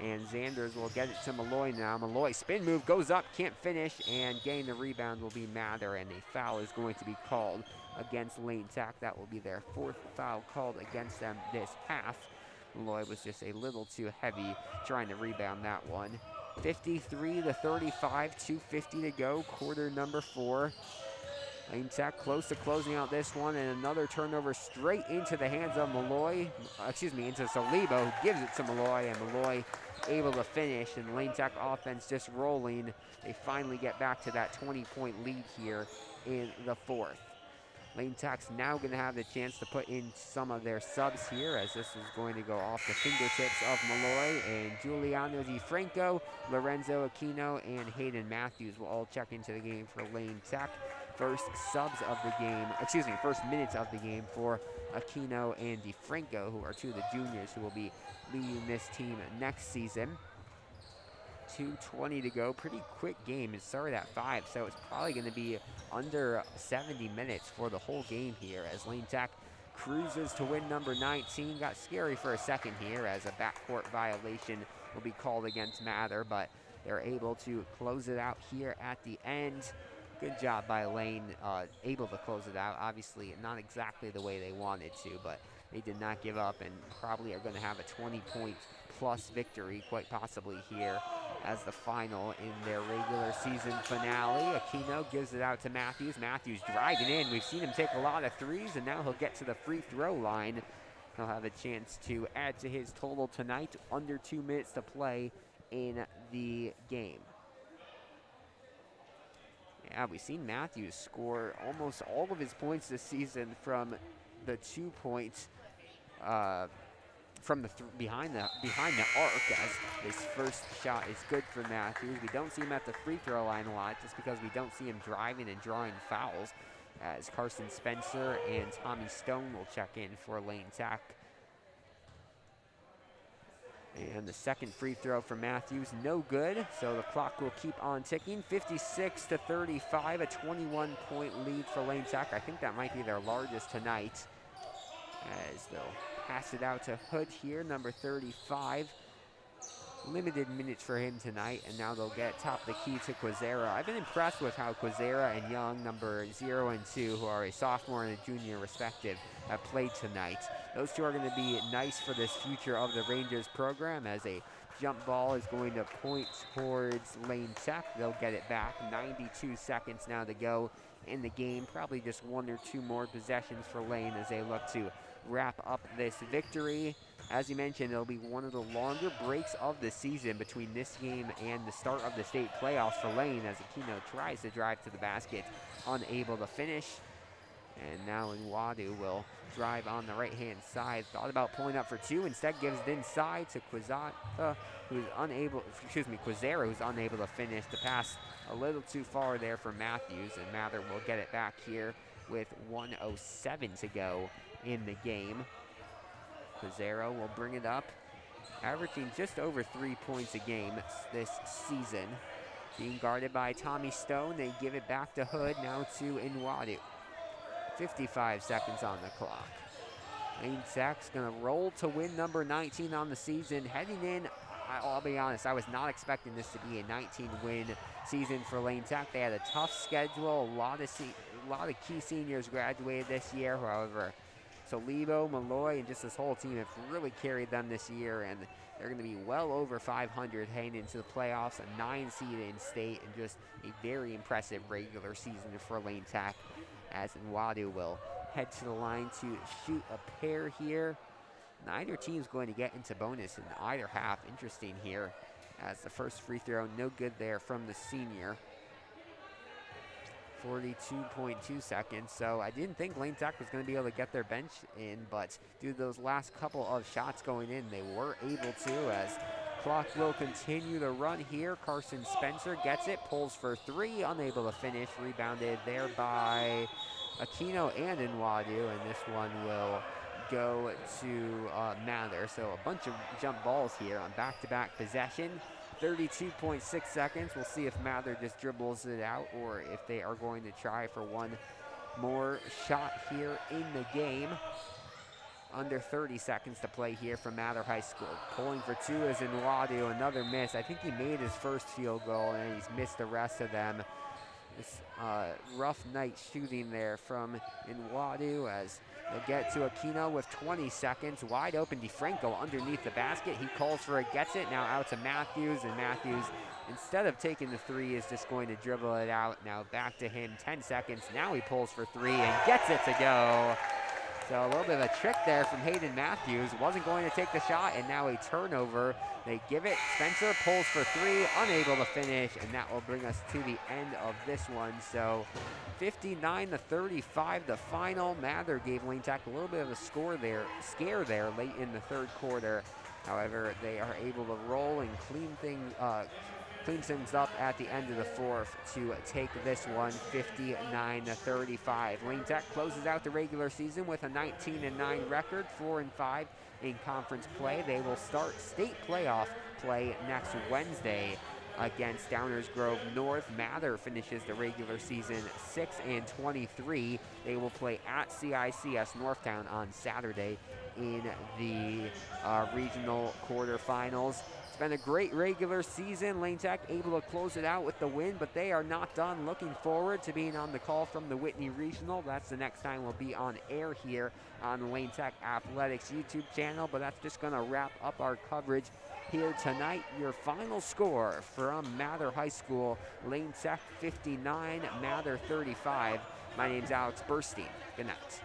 And Xanders will get it to Malloy now. Malloy spin move, goes up, can't finish, and getting the rebound will be Mather, and a foul is going to be called against Lane Tech. That will be their 4th foul called against them this half. Malloy was just a little too heavy trying to rebound that one. 53 to 35, 2:50 to go, quarter number 4. Lane Tech close to closing out this one, and another turnover straight into the hands of Malloy, into Saliba, who gives it to Malloy, and Malloy able to finish, and Lane Tech offense just rolling. They finally get back to that 20-point lead here in the 4th. Lane Tech's now going to have the chance to put in some of their subs here, as this is going to go off the fingertips of Malloy, and Giuliano DiFranco, Lorenzo Aquino, and Hayden Matthews will all check into the game for Lane Tech. First minutes of the game for Aquino and DiFranco, who are 2 of the juniors who will be leading this team next season. 2:20 to go. Pretty quick game. It started at 5, so it's probably going to be under 70 minutes for the whole game here, as Lane Tech cruises to win number 19. Got scary for a second here, as a backcourt violation will be called against Mather, but they're able to close it out here at the end. Good job by Lane, able to close it out. Obviously not exactly the way they wanted to, but they did not give up, and probably are going to have a 20-point plus victory, quite possibly here, as the final in their regular season finale. Aquino gives it out to Matthews. Matthews driving in. We've seen him take a lot of threes, and now he'll get to the free throw line. He'll have a chance to add to his total tonight. Under 2 minutes to play in the game. Yeah, we've seen Matthews score almost all of his points this season from the 2 points from the behind the arc, as this first shot is good for Matthews. We don't see him at the free throw line a lot, just because we don't see him driving and drawing fouls, as Carson Spencer and Tommy Stone will check in for Lane Tech. And the second free throw from Matthews, no good, so the clock will keep on ticking. 56 to 35, a 21-point lead for Lane Tech. I think that might be their largest tonight, as they'll pass it out to Hood here, number 35. Limited minutes for him tonight, and now they'll get top of the key to Quazera. I've been impressed with how Quazera and Young, number 0 and 2, who are a sophomore and a junior respective, have played tonight. Those two are going to be nice for this future of the Rangers program, as a jump ball is going to point towards Lane Tech. They'll get it back. 92 seconds now to go in the game. Probably just 1 or 2 more possessions for Lane as they look to wrap up this victory. As you mentioned, it'll be one of the longer breaks of the season between this game and the start of the state playoffs for Lane, as Aquino tries to drive to the basket, unable to finish. And now Nwadu will drive on the right-hand side. Thought about pulling up for 2, instead gives it inside to Quazera, who's unable to finish. The pass a little too far there for Matthews, and Mather will get it back here with 1:07 to go in the game. Quazera will bring it up, averaging just over 3 points a game this season. Being guarded by Tommy Stone, they give it back to Hood, now to Nwadu. 55 seconds on the clock. Lane Tech's gonna roll to win number 19 on the season. Heading in, I'll be honest, I was not expecting this to be a 19-win season for Lane Tech. They had a tough schedule, a lot of key seniors graduated this year. However, Saliba, Malloy, and just this whole team have really carried them this year, and they're going to be well over 500 heading into the playoffs, a 9 seed in state, and just a very impressive regular season for Lane Tech, as Nwadu will head to the line to shoot a pair here. Neither team's going to get into bonus in either half. Interesting here, as the first free throw, no good there from the senior. 42.2 seconds, so I didn't think Lane Tech was going to be able to get their bench in, but due to those last couple of shots going in, they were able to, as clock will continue to run here. Carson Spencer gets it, pulls for 3, unable to finish, rebounded there by Aquino and Nwadu, and this one will go to Mather. So a bunch of jump balls here on back-to-back possession. 32.6 seconds. We'll see if Mather just dribbles it out or if they are going to try for one more shot here in the game. Under 30 seconds to play here from Mather High School. Pulling for two is Nwadu, another miss. I think he made his first field goal and he's missed the rest of them. This rough night shooting there from Nwadu as they'll get to Aquino with 20 seconds. Wide open, DeFranco underneath the basket. He calls for it, gets it. Now out to Matthews, and Matthews, instead of taking the three, is just going to dribble it out. Now back to him, 10 seconds. Now he pulls for three and gets it to go. So a little bit of a trick there from Hayden Matthews. Wasn't going to take the shot, and now a turnover. They give it. Spencer pulls for three, unable to finish, and that will bring us to the end of this one. So 59-35, the final. Mather gave Lane Tech a little bit of a scare there late in the third quarter. However, they are able to roll and clean things up at the end of the fourth to take this one 59-35. Lane Tech closes out the regular season with a 19-9 record, 4-5 in conference play. They will start state playoff play next Wednesday against Downers Grove North. Mather finishes the regular season 6-23. They will play at CICS Northtown on Saturday in the regional quarterfinals. It's been a great regular season. Lane Tech able to close it out with the win, but they are not done. Looking forward to being on the call from the Whitney Regional. That's the next time we'll be on air here on the Lane Tech Athletics YouTube channel, but that's just going to wrap up our coverage here tonight. Your final score from Mather High School: Lane Tech 59, Mather 35. My name's Alex Burstein. Good night.